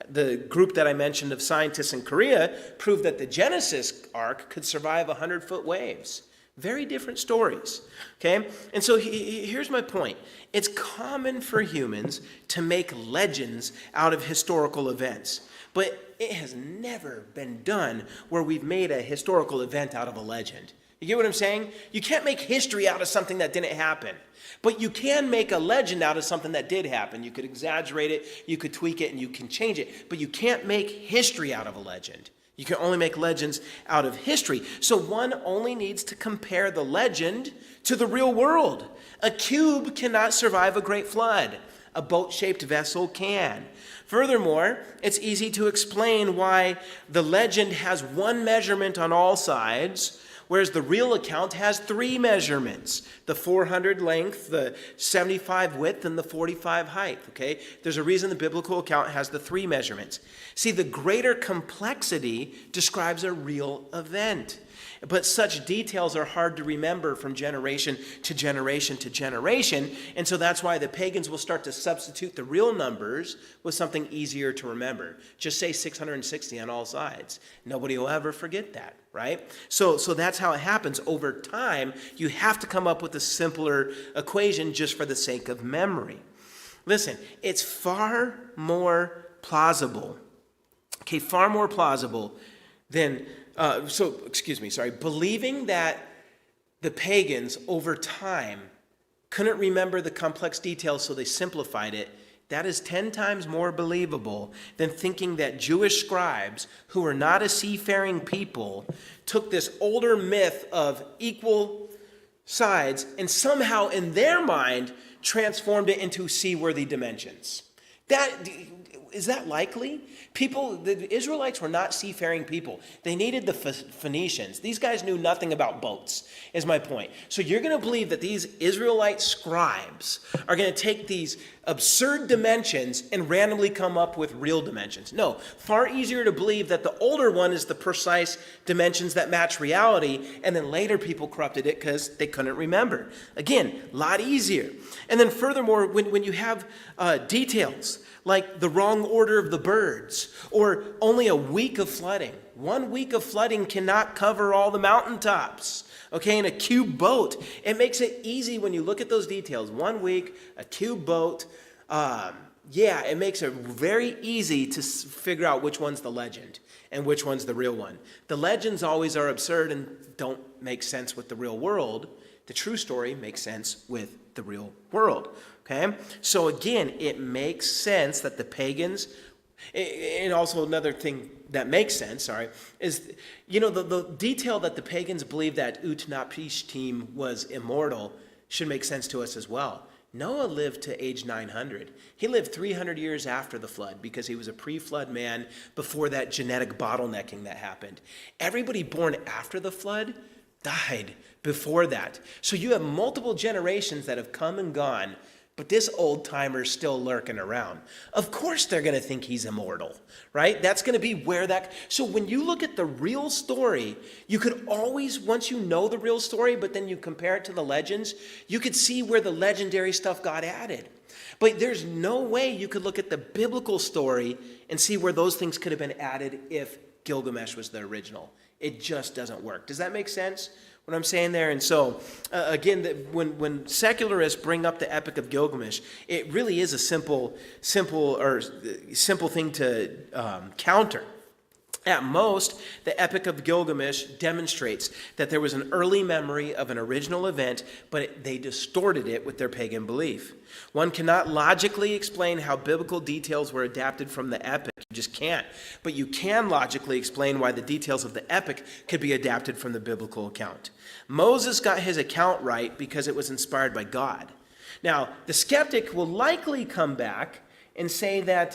the group that I mentioned of scientists in Korea proved that the Genesis ark could survive 100-foot waves. Very different stories, okay? And so here's my point. It's common for humans to make legends out of historical events. But it has never been done where we've made a historical event out of a legend. You get what I'm saying? You can't make history out of something that didn't happen. But you can make a legend out of something that did happen. You could exaggerate it, you could tweak it, and you can change it. But you can't make history out of a legend. You can only make legends out of history. So one only needs to compare the legend to the real world. A cube cannot survive a great flood. A boat-shaped vessel can. Furthermore, it's easy to explain why the legend has one measurement on all sides, whereas the real account has three measurements: the 400 length, the 75 width, and the 45 height. Okay? There's a reason the biblical account has the three measurements. See, the greater complexity describes a real event. But such details are hard to remember from generation to generation to generation. And so that's why the pagans will start to substitute the real numbers with something something easier to remember. Just say 660 on all sides. Nobody will ever forget that, right? So that's how it happens. Over time, you have to come up with a simpler equation just for the sake of memory. Listen, it's far more plausible, than, believing that the pagans over time couldn't remember the complex details, so they simplified it. That is 10 times more believable than thinking that Jewish scribes, who are not a seafaring people, took this older myth of equal sides and somehow in their mind transformed it into seaworthy dimensions. Is that likely? The Israelites were not seafaring people. They needed the Phoenicians. These guys knew nothing about boats, is my point. So you're going to believe that these Israelite scribes are going to take these absurd dimensions and randomly come up with real dimensions. No, far easier to believe that the older one is the precise dimensions that match reality, and then later people corrupted it because they couldn't remember. Again, a lot easier. And then furthermore, when you have details, like the wrong order of the birds, or only a week of flooding. 1 week of flooding cannot cover all the mountaintops. Okay, in a cube boat, it makes it easy when you look at those details. 1 week, a cube boat, it makes it very easy to figure out which one's the legend and which one's the real one. The legends always are absurd and don't make sense with the real world. The true story makes sense with the real world. Okay, so again, it makes sense that the pagans, and also another thing that makes sense, is, the detail that the pagans believed that Utnapishtim was immortal should make sense to us as well. Noah lived to age 900. He lived 300 years after the flood because he was a pre-flood man before that genetic bottlenecking that happened. Everybody born after the flood died before that. So you have multiple generations that have come and gone, but this old timer's still lurking around. Of course they're going to think he's immortal, right? That's going to be where that... So when you look at the real story, you could always, once you know the real story, but then you compare it to the legends, you could see where the legendary stuff got added. But there's no way you could look at the biblical story and see where those things could have been added if Gilgamesh was the original. It just doesn't work. Does that make sense? What I'm saying there? And so, again, when secularists bring up the Epic of Gilgamesh, it really is a simple thing to counter. At most, the Epic of Gilgamesh demonstrates that there was an early memory of an original event, but they distorted it with their pagan belief. One cannot logically explain how biblical details were adapted from the epic. You just can't. But you can logically explain why the details of the epic could be adapted from the biblical account. Moses got his account right because it was inspired by God. Now, the skeptic will likely come back and say that...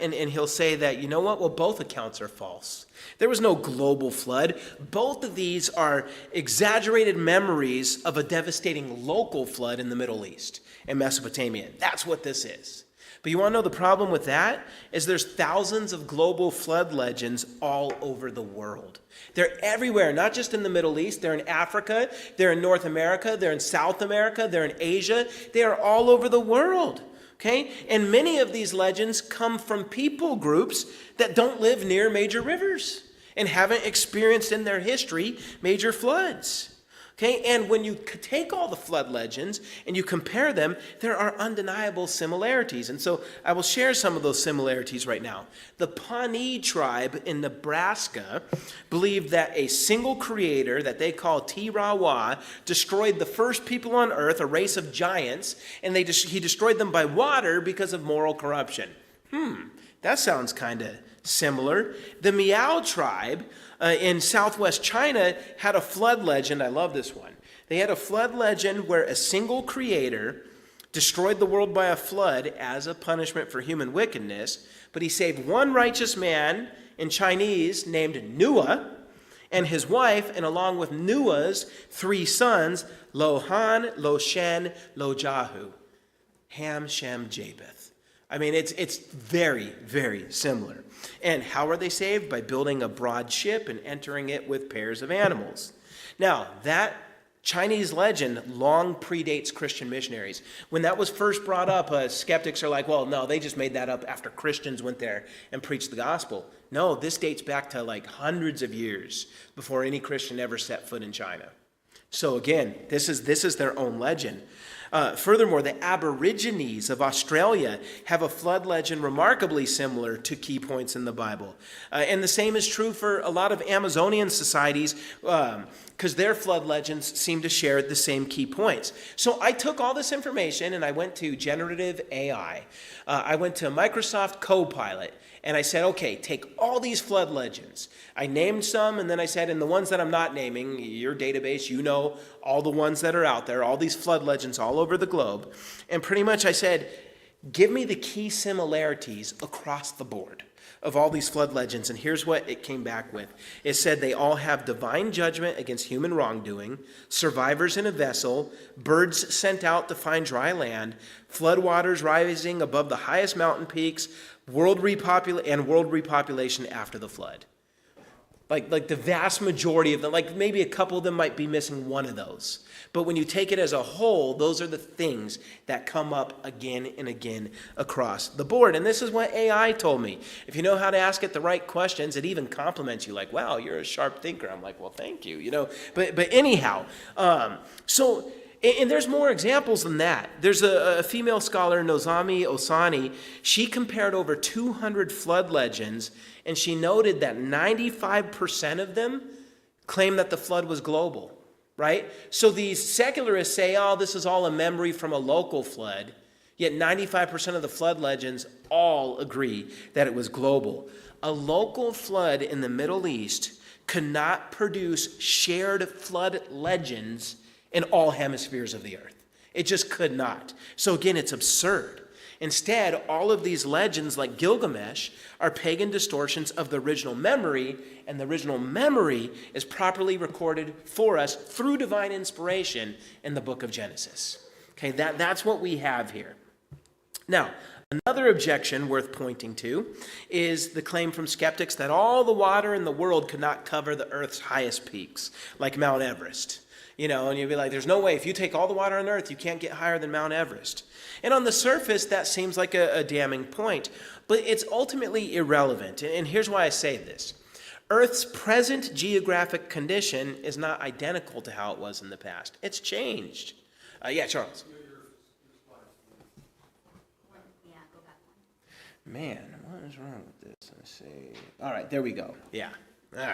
and he'll say that, you know what? Well, both accounts are false. There was no global flood. Both of these are exaggerated memories of a devastating local flood in the Middle East and Mesopotamia. That's what this is. But you want to know the problem with that? Is there's thousands of global flood legends all over the world. They're everywhere, not just in the Middle East. They're in Africa, they're in North America, they're in South America, they're in Asia. They are all over the world. Okay? And many of these legends come from people groups that don't live near major rivers and haven't experienced in their history major floods. Okay? And when you take all the flood legends and you compare them, there are undeniable similarities. And so I will share some of those similarities right now. The Pawnee tribe in Nebraska believed that a single creator that they call Tirawa destroyed the first people on earth, a race of giants, and he destroyed them by water because of moral corruption. That sounds kind of similar. The Miao tribe in southwest China had a flood legend. I love this one. They had a flood legend where a single creator destroyed the world by a flood as a punishment for human wickedness, but he saved one righteous man in Chinese named Nua and his wife, and along with Nua's 3 sons, Lo Han, Lo Shen, Lo Jahu. Ham, Shem, Japheth. I mean, it's very, very similar. And how are they saved? By building a broad ship and entering it with pairs of animals. Now, that Chinese legend long predates Christian missionaries. When that was first brought up, skeptics are like, well, no, they just made that up after Christians went there and preached the gospel. No, this dates back to like hundreds of years before any Christian ever set foot in China. So again, this is their own legend. Furthermore, the Aborigines of Australia have a flood legend remarkably similar to key points in the Bible. And the same is true for a lot of Amazonian societies, because their flood legends seem to share the same key points. So I took all this information and I went to generative AI. I went to Microsoft Copilot. And I said, okay, take all these flood legends. I named some, and then I said, and the ones that I'm not naming, your database, you know all the ones that are out there, all these flood legends all over the globe. And pretty much I said, give me the key similarities across the board of all these flood legends. And here's what it came back with. It said they all have divine judgment against human wrongdoing, survivors in a vessel, birds sent out to find dry land, floodwaters rising above the highest mountain peaks, world repopulation after the flood. Like the vast majority of them, like maybe a couple of them might be missing one of those. But when you take it as a whole, those are the things that come up again and again across the board. And this is what AI told me. If you know how to ask it the right questions, it even compliments you like, wow, you're a sharp thinker. I'm like, well, thank you, you know. But anyhow, and there's more examples than that. There's a female scholar, Nozami Osani. She compared over 200 flood legends, and she noted that 95% of them claim that the flood was global, right? So these secularists say, oh, this is all a memory from a local flood, yet 95% of the flood legends all agree that it was global. A local flood in the Middle East could not produce shared flood legends in all hemispheres of the earth. It just could not. So again, it's absurd. Instead, all of these legends like Gilgamesh are pagan distortions of the original memory, and the original memory is properly recorded for us through divine inspiration in the book of Genesis. Okay, that's what we have here. Now, another objection worth pointing to is the claim from skeptics that all the water in the world could not cover the earth's highest peaks, like Mount Everest. You know, and you'd be like, there's no way. If you take all the water on earth, you can't get higher than Mount Everest. And on the surface, that seems like a damning point. But it's ultimately irrelevant. And here's why I say this. Earth's present geographic condition is not identical to how it was in the past. It's changed. Yeah, Charles. Man, what is wrong with this? Let's see. All right, there we go. Yeah. All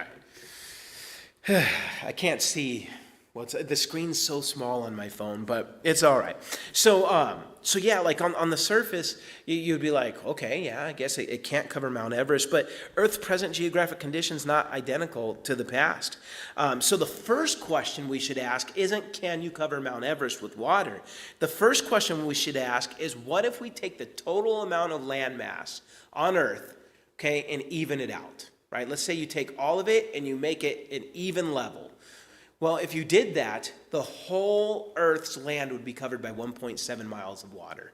right. I can't see. Well, the screen's so small on my phone, but it's all right. So yeah, like on the surface, you'd be like, okay, yeah, I guess it can't cover Mount Everest, but Earth's present geographic condition's not identical to the past. So the first question we should ask isn't, can you cover Mount Everest with water? The first question we should ask is, what if we take the total amount of land mass on Earth, okay, and even it out, right? Let's say you take all of it and you make it an even level. Well, if you did that, the whole Earth's land would be covered by 1.7 miles of water.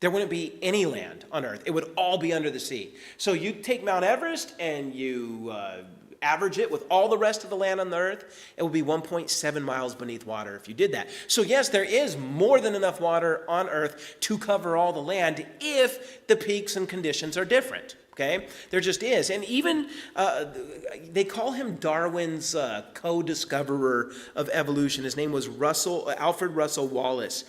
There wouldn't be any land on Earth. It would all be under the sea. So you take Mount Everest and you average it with all the rest of the land on the Earth, it will be 1.7 miles beneath water if you did that. So yes, there is more than enough water on Earth to cover all the land if the peaks and conditions are different. Okay, there just is. And even they call him Darwin's co-discoverer of evolution. His name was Alfred Russel Wallace.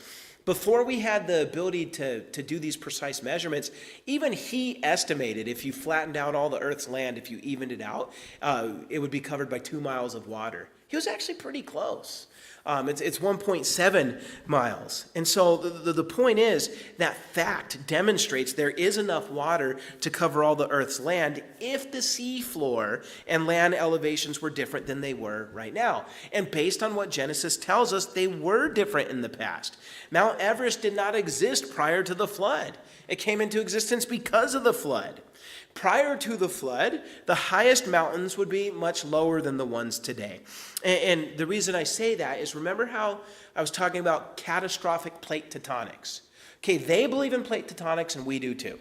Before we had the ability to do these precise measurements, even he estimated if you flattened out all the Earth's land, if you evened it out, it would be covered by 2 miles of water. He was actually pretty close. It's 1.7 miles. And so the point is that fact demonstrates there is enough water to cover all the Earth's land if the sea floor and land elevations were different than they were right now. And based on what Genesis tells us, they were different in the past. Mount Everest did not exist prior to the flood. It came into existence because of the flood. Prior to the flood, the highest mountains would be much lower than the ones today. And the reason I say that is, remember how I was talking about catastrophic plate tectonics? Okay, they believe in plate tectonics and we do too.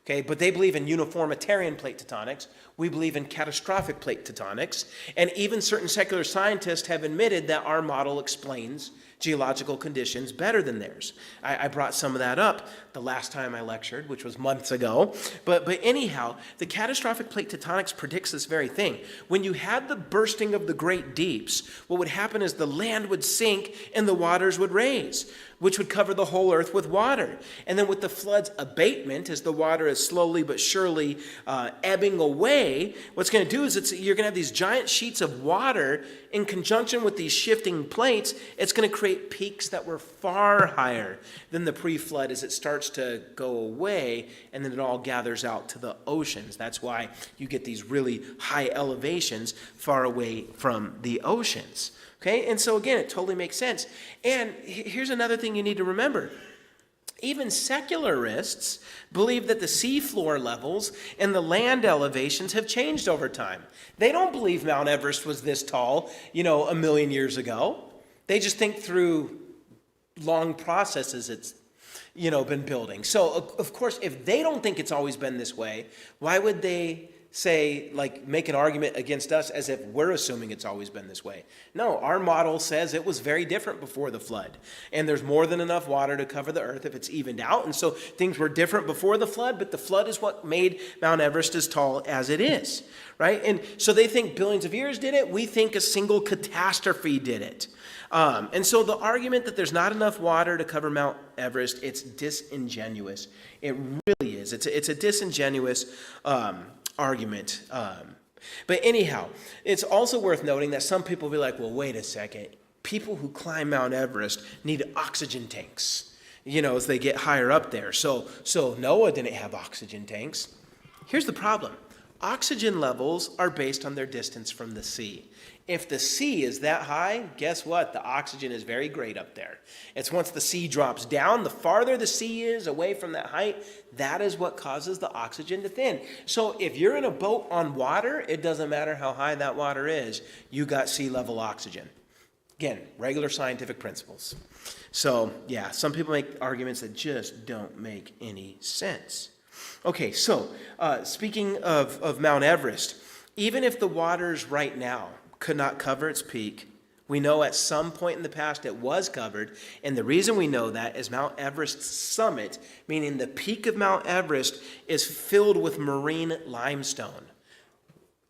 Okay, but they believe in uniformitarian plate tectonics. We believe in catastrophic plate tectonics. And even certain secular scientists have admitted that our model explains geological conditions better than theirs. I brought some of that up the last time I lectured, which was months ago. But anyhow, the catastrophic plate tectonics predicts this very thing. When you had the bursting of the great deeps, what would happen is the land would sink and the waters would raise, which would cover the whole earth with water. And then with the flood's abatement, as the water is slowly but surely ebbing away, what's going to do is you're going to have these giant sheets of water in conjunction with these shifting plates. It's going to create peaks that were far higher than the pre-flood as it starts to go away, and then it all gathers out to the oceans. That's why you get these really high elevations far away from the oceans. Okay, and so again, it totally makes sense. And here's another thing you need to remember. Even secularists believe that the seafloor levels and the land elevations have changed over time. They don't believe Mount Everest was this tall, a million years ago. They just think through long processes it's, been building. So, of course, if they don't think it's always been this way, why would they say, make an argument against us as if we're assuming it's always been this way? No, our model says it was very different before the flood. And there's more than enough water to cover the earth if it's evened out. And so things were different before the flood, but the flood is what made Mount Everest as tall as it is, right? And so they think billions of years did it. We think a single catastrophe did it. And so the argument that there's not enough water to cover Mount Everest, it's disingenuous. It really is. It's a disingenuous argument. But anyhow, it's also worth noting that some people will be like, well, wait a second. People who climb Mount Everest need oxygen tanks, as they get higher up there. So Noah didn't have oxygen tanks. Here's the problem. Oxygen levels are based on their distance from the sea. If the sea is that high, guess what? The oxygen is very great up there. It's once the sea drops down, the farther the sea is away from that height, that is what causes the oxygen to thin. So if you're in a boat on water, it doesn't matter how high that water is, you got sea level oxygen. Again, regular scientific principles. So yeah, some people make arguments that just don't make any sense. Okay, so speaking of Mount Everest, even if the waters right now could not cover its peak, we know at some point in the past it was covered, and the reason we know that is Mount Everest's summit, meaning the peak of Mount Everest, is filled with marine limestone.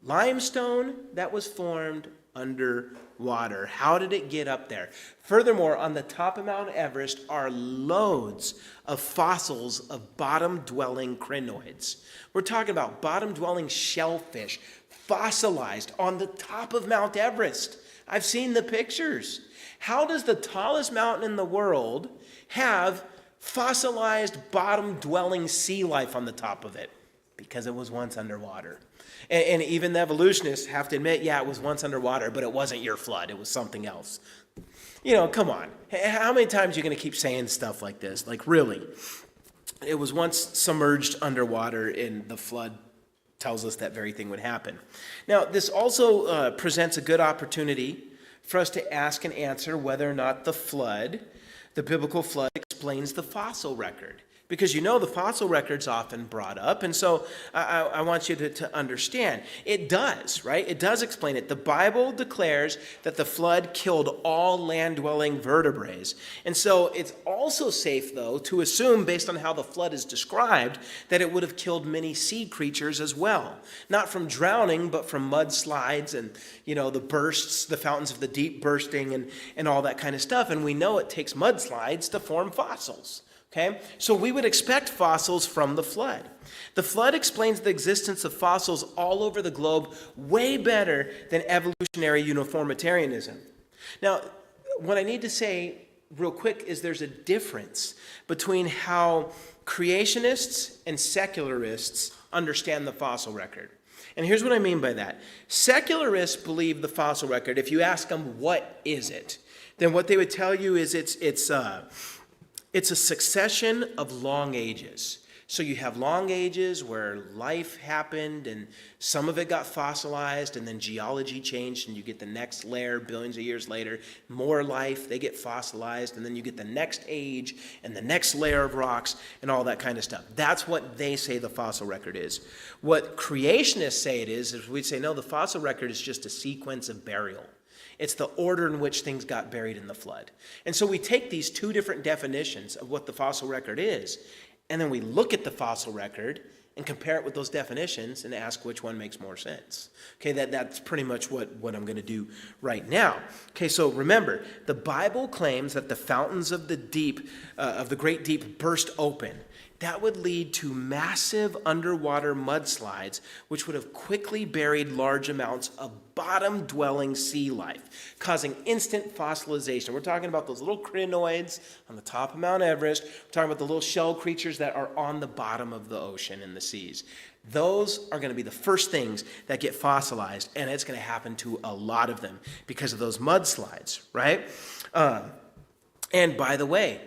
Limestone that was formed underwater. How did it get up there? Furthermore, on the top of Mount Everest are loads of fossils of bottom-dwelling crinoids. We're talking about bottom-dwelling shellfish, fossilized on the top of Mount Everest. I've seen the pictures. How does the tallest mountain in the world have fossilized bottom-dwelling sea life on the top of it? Because it was once underwater. And even the evolutionists have to admit, yeah, it was once underwater, but it wasn't your flood. It was something else. Come on. How many times are you going to keep saying stuff like this? Really? It was once submerged underwater, and the flood tells us that very thing would happen. Now, this also presents a good opportunity for us to ask and answer whether or not the biblical flood, explains the fossil record. Because the fossil record's often brought up, and so I want you to understand. It does, right? It does explain it. The Bible declares that the flood killed all land-dwelling vertebrates. And so it's also safe, though, to assume, based on how the flood is described, that it would have killed many sea creatures as well. Not from drowning, but from mudslides and, the bursts, the fountains of the deep bursting and all that kind of stuff. And we know it takes mudslides to form fossils. Okay, so we would expect fossils from the flood. The flood explains the existence of fossils all over the globe way better than evolutionary uniformitarianism. Now, what I need to say real quick is there's a difference between how creationists and secularists understand the fossil record. And here's what I mean by that. Secularists believe the fossil record. If you ask them, what is it? Then what they would tell you is it's a succession of long ages. So you have long ages where life happened and some of it got fossilized, and then geology changed and you get the next layer billions of years later, more life, they get fossilized, and then you get the next age and the next layer of rocks and all that kind of stuff. That's what they say the fossil record is. What creationists say it is we'd say, no, the fossil record is just a sequence of burial. It's the order in which things got buried in the flood. And so we take these two different definitions of what the fossil record is, and then we look at the fossil record and compare it with those definitions and ask which one makes more sense. Okay, that's pretty much what I'm going to do right now. Okay, so remember, the Bible claims that the fountains of the deep, of the great deep, burst open. That would lead to massive underwater mudslides, which would have quickly buried large amounts of bottom-dwelling sea life, causing instant fossilization. We're talking about those little crinoids on the top of Mount Everest. We're talking about the little shell creatures that are on the bottom of the ocean and the seas. Those are going to be the first things that get fossilized, and it's going to happen to a lot of them because of those mudslides, right? And by the way,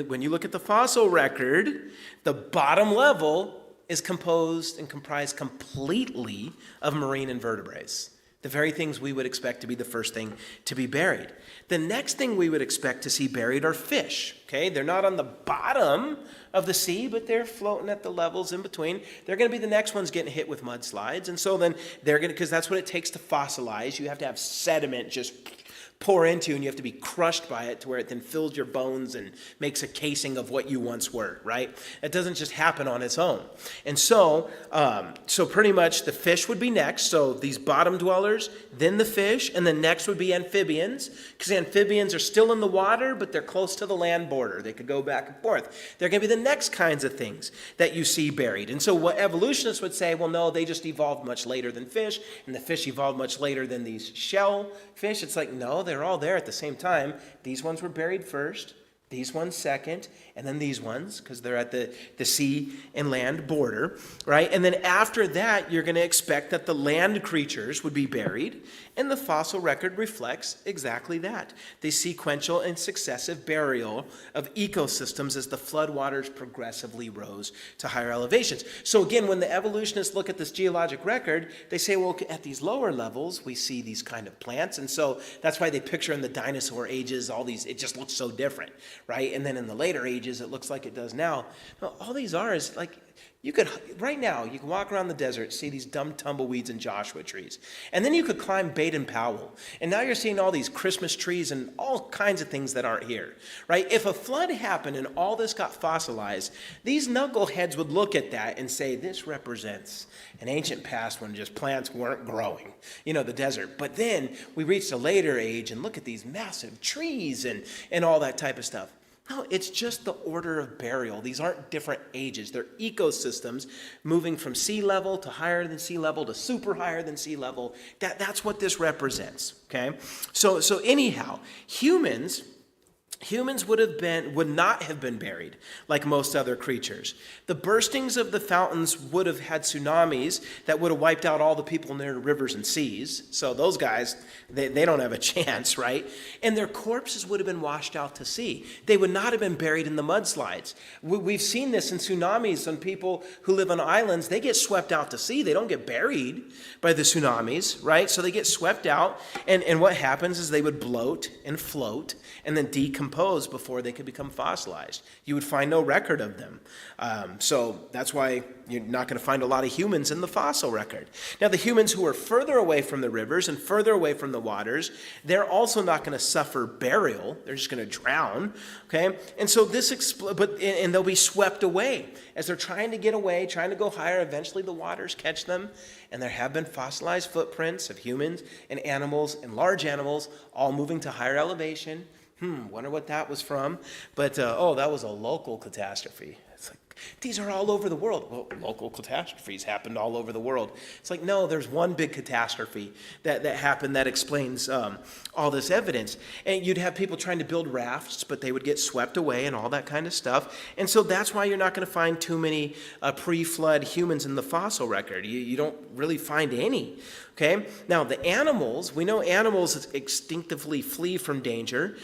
when you look at the fossil record, the bottom level is composed and comprised completely of marine invertebrates, the very things we would expect to be the first thing to be buried. The next thing we would expect to see buried are fish. Okay, they're not on the bottom of the sea, but they're floating at the levels in between. They're going to be the next ones getting hit with mudslides, and so then they're going to, because that's what it takes to fossilize. You have to have sediment just pour into, and you have to be crushed by it to where it then fills your bones and makes a casing of what you once were, right? It doesn't just happen on its own. And so pretty much the fish would be next. So these bottom dwellers, then the fish, and then next would be amphibians, because amphibians are still in the water, but they're close to the land border. They could go back and forth. They're going to be the next kinds of things that you see buried. And so what evolutionists would say, well, no, they just evolved much later than fish, and the fish evolved much later than these shellfish. It's like, no, they're all there at the same time. These ones were buried first, these ones second, and then these ones, because they're at the sea and land border, right? And then after that, you're going to expect that the land creatures would be buried, and the fossil record reflects exactly that, the sequential and successive burial of ecosystems as the floodwaters progressively rose to higher elevations. So again, when the evolutionists look at this geologic record, they say, well, at these lower levels, we see these kind of plants, and so that's why they picture in the dinosaur ages all these, it just looks so different, right? And then in the later ages, it looks like it does now. No, all these are is like, you could, right now, you can walk around the desert, see these dumb tumbleweeds and Joshua trees. And then you could climb Baden-Powell. And now you're seeing all these Christmas trees and all kinds of things that aren't here, right? If a flood happened and all this got fossilized, these knuckleheads would look at that and say, this represents an ancient past when just plants weren't growing, the desert. But then we reached a later age and look at these massive trees and all that type of stuff. No, it's just the order of burial. These aren't different ages. They're ecosystems moving from sea level to higher than sea level to super higher than sea level. That's what this represents, okay? So anyhow, humans would not have been buried like most other creatures. The burstings of the fountains would have had tsunamis that would have wiped out all the people near rivers and seas. So those guys, they don't have a chance, right? And their corpses would have been washed out to sea. They would not have been buried in the mudslides. We've seen this in tsunamis. On people who live on islands, they get swept out to sea. They don't get buried by the tsunamis, right? So they get swept out, and what happens is they would bloat and float and then decompose before they could become fossilized. You would find no record of them. So that's why you're not going to find a lot of humans in the fossil record. Now, the humans who are further away from the rivers and further away from the waters, they're also not going to suffer burial. They're just going to drown, okay? And so and they'll be swept away. As they're trying to get away, trying to go higher, eventually the waters catch them, and there have been fossilized footprints of humans and animals and large animals all moving to higher elevation. Wonder what that was from. But, that was a local catastrophe. It's like, these are all over the world. Well, local catastrophes happened all over the world. It's like, no, there's one big catastrophe that happened that explains all this evidence. And you'd have people trying to build rafts, but they would get swept away and all that kind of stuff. And so that's why you're not going to find too many pre-flood humans in the fossil record. You don't really find any. Okay, now the animals, we know animals instinctively flee from danger.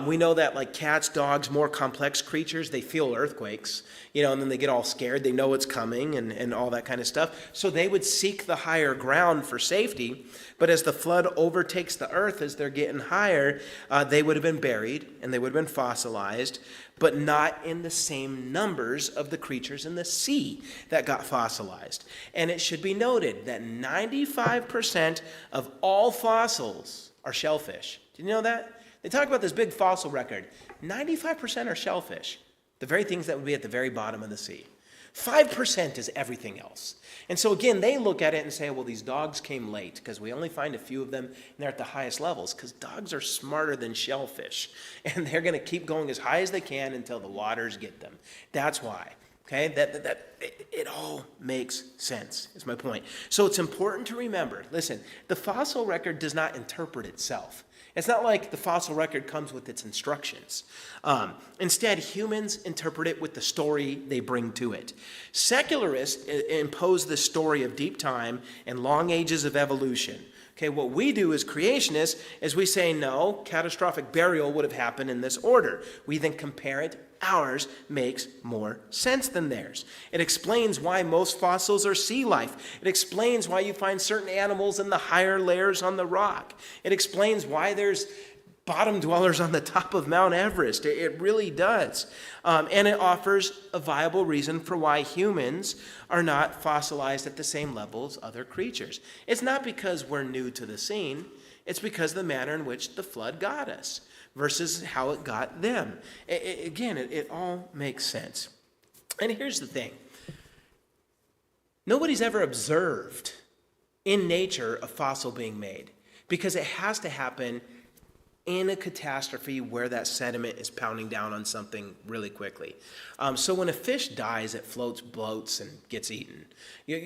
We know that like cats, dogs, more complex creatures, they feel earthquakes, and then they get all scared. They know it's coming and all that kind of stuff. So they would seek the higher ground for safety. But as the flood overtakes the earth, as they're getting higher, they would have been buried and they would have been fossilized, but not in the same numbers of the creatures in the sea that got fossilized. And it should be noted that 95% of all fossils are shellfish. Did you know that? They talk about this big fossil record. 95% are shellfish, the very things that would be at the very bottom of the sea. 5% is everything else. And so again, they look at it and say, well, these dogs came late because we only find a few of them and they're at the highest levels because dogs are smarter than shellfish. And they're going to keep going as high as they can until the waters get them. That's why. Okay, it all makes sense, is my point. So it's important to remember, listen, the fossil record does not interpret itself. It's not like the fossil record comes with its instructions. Instead, humans interpret it with the story they bring to it. Secularists impose the story of deep time and long ages of evolution. Okay, what we do as creationists is we say, no, catastrophic burial would have happened in this order. We then compare it. Ours makes more sense than theirs. It explains why most fossils are sea life. It explains why you find certain animals in the higher layers on the rock. It explains why there's bottom dwellers on the top of Mount Everest. It really does. And it offers a viable reason for why humans are not fossilized at the same level as other creatures. It's not because we're new to the scene. It's because of the manner in which the flood got us versus how it got them. It all makes sense. And here's the thing. Nobody's ever observed in nature a fossil being made because it has to happen in a catastrophe where that sediment is pounding down on something really quickly. So when a fish dies, it floats, bloats, and gets eaten.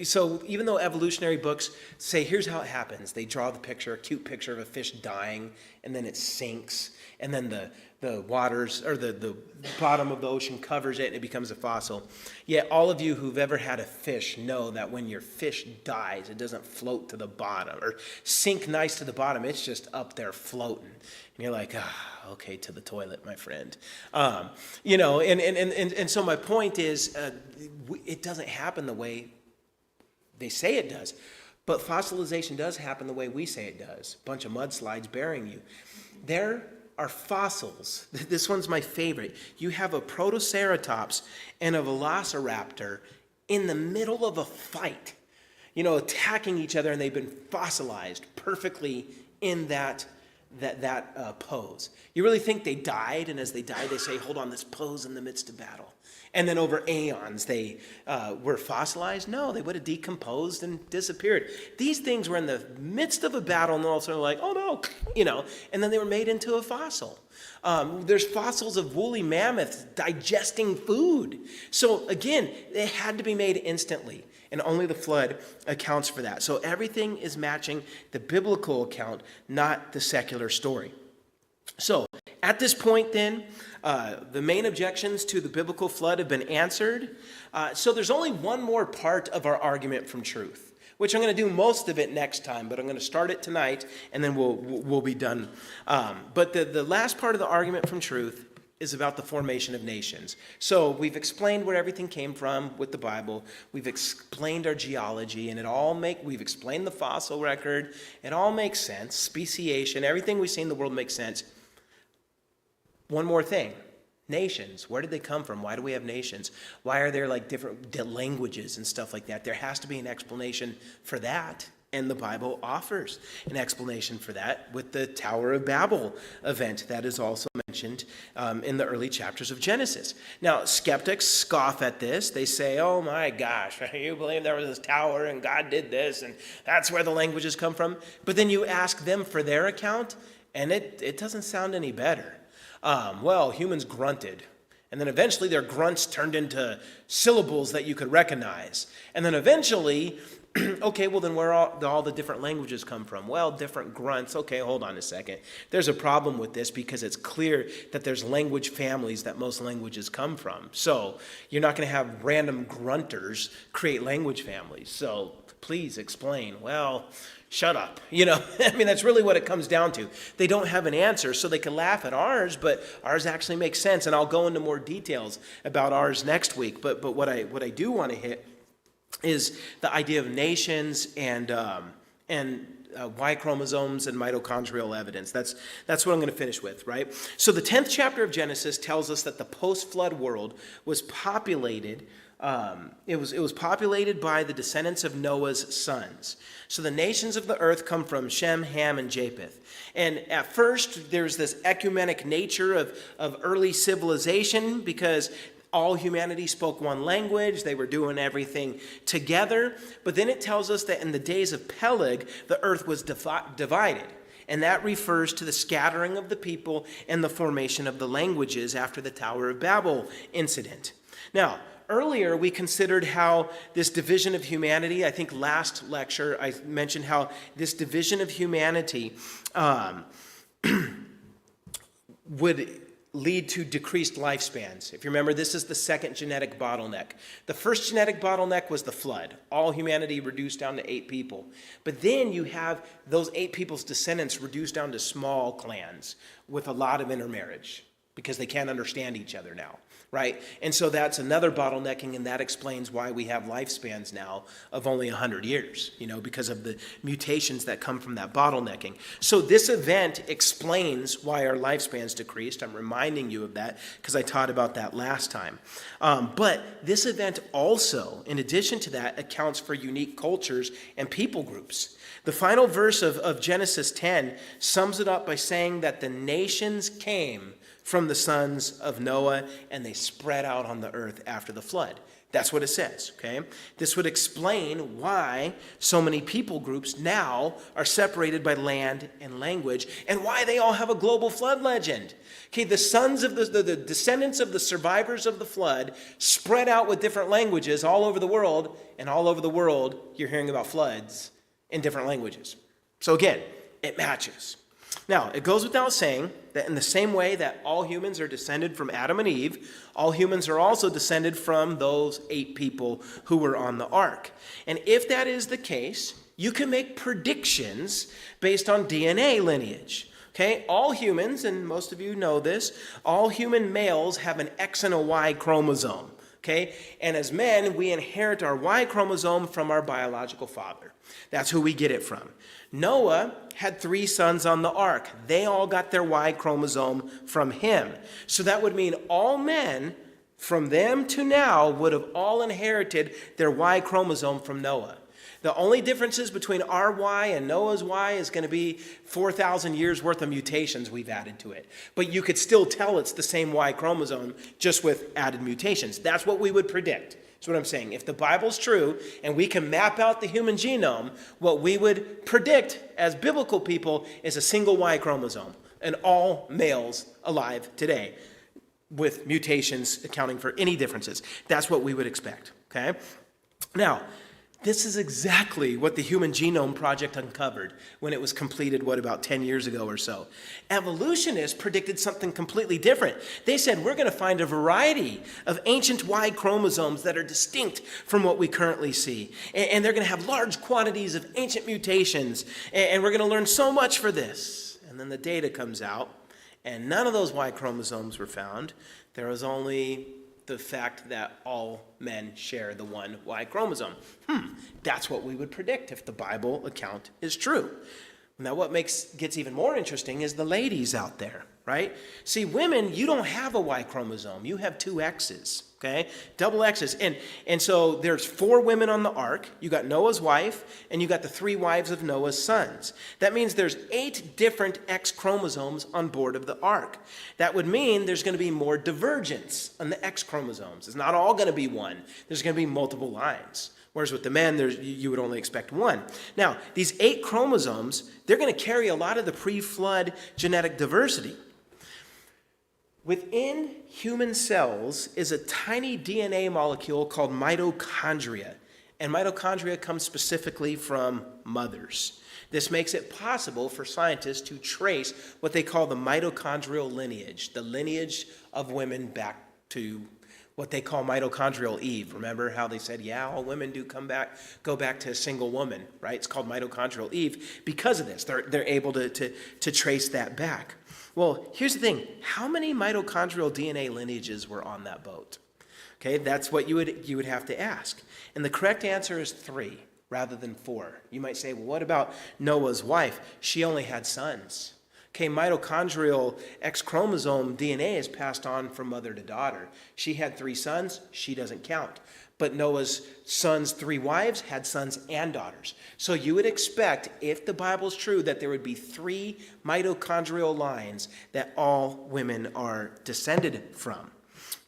So even though evolutionary books say, here's how it happens, they draw the picture, a cute picture of a fish dying, and then it sinks, and then the waters, or the bottom of the ocean covers it, and it becomes a fossil. Yet all of you who've ever had a fish know that when your fish dies, it doesn't float to the bottom, or sink nice to the bottom, it's just up there floating. And you're like, okay, to the toilet, my friend. And so my point is, it doesn't happen the way they say it does. But fossilization does happen the way we say it does. A bunch of mudslides burying you. There are fossils. This one's my favorite. You have a Protoceratops and a Velociraptor in the middle of a fight, attacking each other, and they've been fossilized perfectly in that pose. You really think they died, and as they died, they say, hold on, this pose in the midst of battle. And then over aeons, they were fossilized? No, they would have decomposed and disappeared. These things were in the midst of a battle, and all of a sudden like, oh no, and then they were made into a fossil. There's fossils of woolly mammoths digesting food. So again, they had to be made instantly. And only the flood accounts for that. So everything is matching the biblical account, not the secular story. So at this point then, the main objections to the biblical flood have been answered. So there's only one more part of our argument from truth, which I'm going to do most of it next time, but I'm going to start it tonight, and then we'll be done. But the last part of the argument from truth is about the formation of nations. So we've explained where everything came from with the Bible. We've explained our geology, and we've explained the fossil record. It all makes sense. Speciation, everything we see in the world makes sense. One more thing. Nations. Where did they come from? Why do we have nations? Why are there like different languages and stuff like that? There has to be an explanation for that. And the Bible offers an explanation for that with the Tower of Babel event that is also mentioned in the early chapters of Genesis. Now, skeptics scoff at this. They say, oh my gosh, you believe there was this tower and God did this and that's where the languages come from? But then you ask them for their account and it doesn't sound any better. Well, humans grunted. And then eventually their grunts turned into syllables that you could recognize. And then eventually, okay, well then where all the different languages come from? Well, different grunts. Okay, hold on a second. There's a problem with this because it's clear that there's language families that most languages come from. So you're not going to have random grunters create language families. So please explain. Well, shut up. I mean, that's really what it comes down to. They don't have an answer, so they can laugh at ours, but ours actually makes sense. And I'll go into more details about ours next week. But what I do want to hit is the idea of nations and Y chromosomes and mitochondrial evidence. That's what I'm going to finish with, right? So the 10th chapter of Genesis tells us that the post-flood world was populated. It was populated by the descendants of Noah's sons. So the nations of the earth come from Shem, Ham, and Japheth. And at first, there's this ecumenic nature of early civilization because all humanity spoke one language. They were doing everything together. But then it tells us that in the days of Peleg, the earth was divided. And that refers to the scattering of the people and the formation of the languages after the Tower of Babel incident. Now, earlier we considered how this division of humanity, I think last lecture I mentioned how this division of humanity would lead to decreased lifespans. If you remember, this is the second genetic bottleneck. The first genetic bottleneck was the flood. All humanity reduced down to 8 people. But then you have those 8 people's descendants reduced down to small clans with a lot of intermarriage because they can't understand each other now, right? And so that's another bottlenecking, and that explains why we have lifespans now of only 100 years, because of the mutations that come from that bottlenecking. So this event explains why our lifespans decreased. I'm reminding you of that because I taught about that last time. But this event also, in addition to that, accounts for unique cultures and people groups. The final verse of Genesis 10 sums it up by saying that the nations came from the sons of Noah, and they spread out on the earth after the flood. That's what it says, okay? This would explain why so many people groups now are separated by land and language, and why they all have a global flood legend. Okay, the sons of the descendants of the survivors of the flood spread out with different languages all over the world, and all over the world you're hearing about floods in different languages. So again, it matches. Now, it goes without saying that in the same way that all humans are descended from Adam and Eve, all humans are also descended from those 8 people who were on the ark. And if that is the case, you can make predictions based on DNA lineage. Okay, all humans, and most of you know this, all human males have an X and a Y chromosome. Okay, and as men, we inherit our Y chromosome from our biological father. That's who we get it from. Noah had 3 sons on the ark. They all got their Y chromosome from him. So that would mean all men from them to now would have all inherited their Y chromosome from Noah. The only differences between our Y and Noah's Y is going to be 4,000 years worth of mutations we've added to it. But you could still tell it's the same Y chromosome, just with added mutations. That's what we would predict. That's what I'm saying. If the Bible's true and we can map out the human genome, what we would predict as biblical people is a single Y chromosome and all males alive today with mutations accounting for any differences. That's what we would expect, okay? Now, this is exactly what the Human Genome Project uncovered when it was completed, about 10 years ago or so. Evolutionists predicted something completely different. They said we're going to find a variety of ancient Y chromosomes that are distinct from what we currently see. And they're going to have large quantities of ancient mutations. And we're going to learn so much for this. And then the data comes out, and none of those Y chromosomes were found. There was only the fact that all men share the one Y chromosome. That's what we would predict if the Bible account is true. Now, what gets even more interesting is the ladies out there, right? See, women, you don't have a Y chromosome. You have 2 X's, okay? Double X's. And so there's 4 women on the ark. You got Noah's wife, and you got the 3 wives of Noah's sons. That means there's 8 different X chromosomes on board of the ark. That would mean there's going to be more divergence on the X chromosomes. It's not all going to be one. There's going to be multiple lines. Whereas with the men, you would only expect 1. Now, these 8 chromosomes, they're going to carry a lot of the pre-flood genetic diversity. Within human cells is a tiny DNA molecule called mitochondria. And mitochondria comes specifically from mothers. This makes it possible for scientists to trace what they call the mitochondrial lineage, the lineage of women back to what they call mitochondrial Eve. Remember how they said, yeah, all women do go back to a single woman, right? It's called mitochondrial Eve because of this. They're able to trace that back. Well, here's the thing. How many mitochondrial DNA lineages were on that boat? Okay, that's what you would have to ask. And the correct answer is 3 rather than 4. You might say, well, what about Noah's wife? She only had sons. Okay, mitochondrial X chromosome DNA is passed on from mother to daughter. She had 3 sons, she doesn't count. But Noah's sons' 3 wives had sons and daughters. So you would expect, if the Bible's true, that there would be 3 mitochondrial lines that all women are descended from.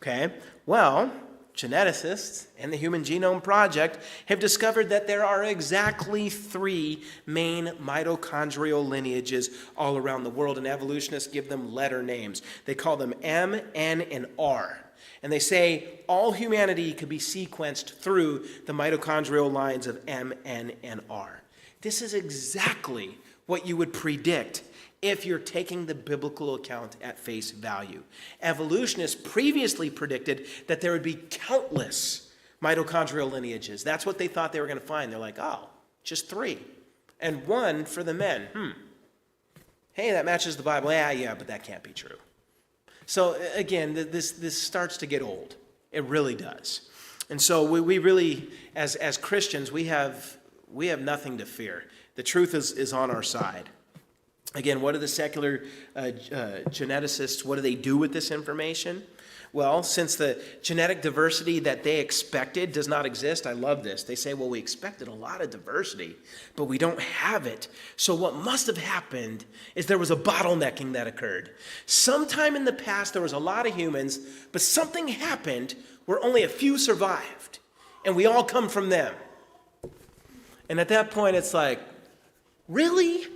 Okay, well, geneticists and the Human Genome Project have discovered that there are exactly 3 main mitochondrial lineages all around the world, and evolutionists give them letter names. They call them M, N, and R. And they say all humanity could be sequenced through the mitochondrial lines of M, N, and R. This is exactly what you would predict if you're taking the biblical account at face value. Evolutionists previously predicted that there would be countless mitochondrial lineages. That's what they thought they were going to find. They're like, oh, just 3. And 1 for the men. Hey, that matches the Bible. Yeah, but that can't be true. So again, this starts to get old. It really does. And so we really, as Christians, we have nothing to fear. The truth is on our side. Again, what do the secular geneticists, what do they do with this information? Well, since the genetic diversity that they expected does not exist, I love this. They say, well, we expected a lot of diversity, but we don't have it. So what must have happened is there was a bottlenecking that occurred. Sometime in the past, there was a lot of humans, but something happened where only a few survived, and we all come from them. And at that point, it's like, really?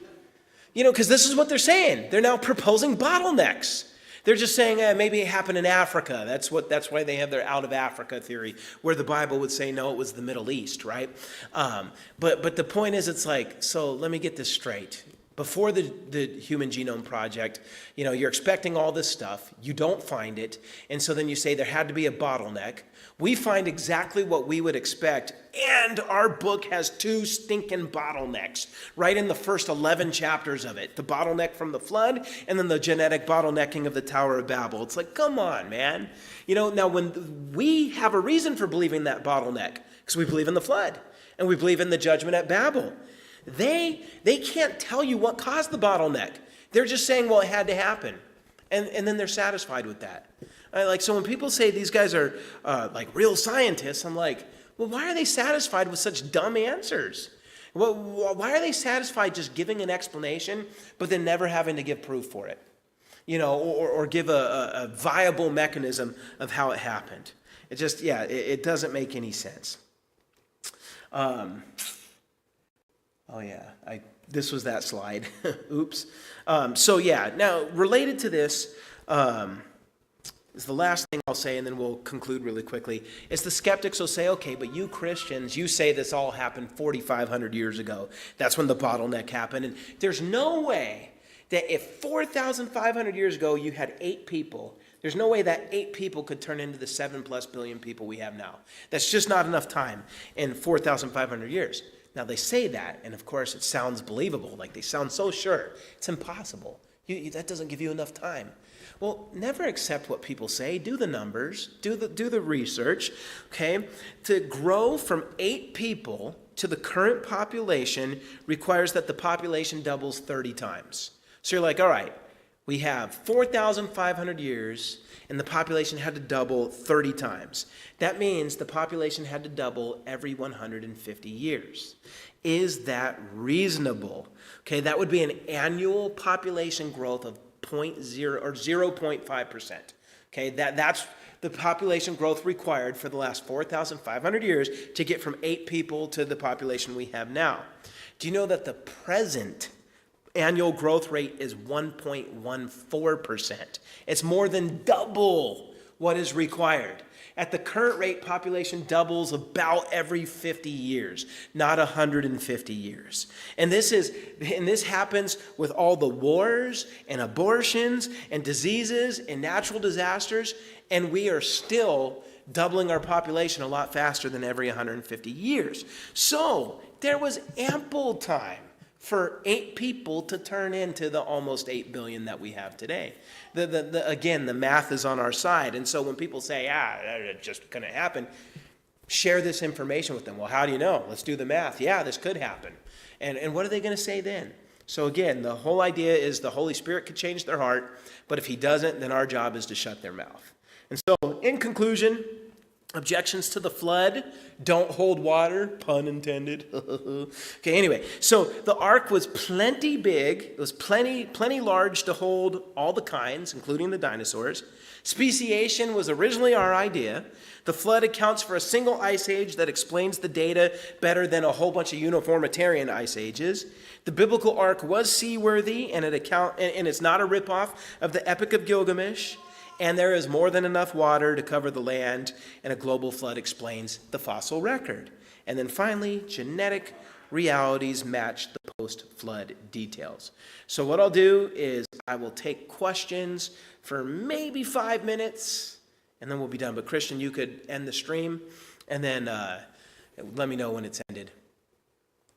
Because this is what they're saying. They're now proposing bottlenecks. They're just saying maybe it happened in Africa. That's why they have their out of Africa theory, where the Bible would say, no, it was the Middle East, right? But the point is, it's like, so let me get this straight. Before the Human Genome Project, you're expecting all this stuff. You don't find it. And so then you say there had to be a bottleneck. We find exactly what we would expect. And our book has 2 stinking bottlenecks right in the first 11 chapters of it. The bottleneck from the flood and then the genetic bottlenecking of the Tower of Babel. It's like, come on, man. Now when we have a reason for believing that bottleneck, because we believe in the flood and we believe in the judgment at Babel. They can't tell you what caused the bottleneck. They're just saying, well, it had to happen. And then they're satisfied with that. So when people say these guys are like real scientists, I'm like, well, why are they satisfied with such dumb answers? Well, why are they satisfied just giving an explanation, but then never having to give proof for it? Or give a viable mechanism of how it happened. It just, it doesn't make any sense. This was that slide. Oops. Now related to this is the last thing I'll say, and then we'll conclude really quickly, is the skeptics will say, okay, but you Christians, you say this all happened 4,500 years ago. That's when the bottleneck happened. And there's no way that if 4,500 years ago you had 8 people, there's no way that 8 people could turn into the 7+ billion people we have now. That's just not enough time in 4,500 years. Now, they say that, and of course, it sounds believable. Like, they sound so sure. It's impossible. That doesn't give you enough time. Well, never accept what people say. Do the numbers. Do the research. Okay? To grow from 8 people to the current population requires that the population doubles 30 times. So you're like, all right, we have 4,500 years, and the population had to double 30 times. That means the population had to double every 150 years. Is that reasonable? Okay, that would be an annual population growth of 0.5%. Okay, that's the population growth required for the last 4,500 years to get from 8 people to the population we have now. Do you know that the present annual growth rate is 1.14%? It's more than double what is required. At the current rate, population doubles about every 50 years, not 150 years. And this happens with all the wars and abortions and diseases and natural disasters, and we are still doubling our population a lot faster than every 150 years. So there was ample time for 8 people to turn into the almost 8 billion that we have today. Again, the math is on our side. And so when people say, it's just going to happen, share this information with them. Well, how do you know? Let's do the math. Yeah, this could happen. And what are they going to say then? So again, the whole idea is the Holy Spirit could change their heart, but if he doesn't, then our job is to shut their mouth. And so in conclusion, objections to the flood: don't hold water, pun intended. Okay, anyway, so the ark was plenty big. It was plenty large to hold all the kinds, including the dinosaurs. Speciation was originally our idea. The flood accounts for a single ice age that explains the data better than a whole bunch of uniformitarian ice ages. The biblical ark was seaworthy, and it's not a ripoff of the Epic of Gilgamesh. And there is more than enough water to cover the land, and a global flood explains the fossil record. And then finally, genetic realities match the post-flood details. So what I'll do is I will take questions for maybe 5 minutes, and then we'll be done. But Christian, you could end the stream, and then let me know when it's ended.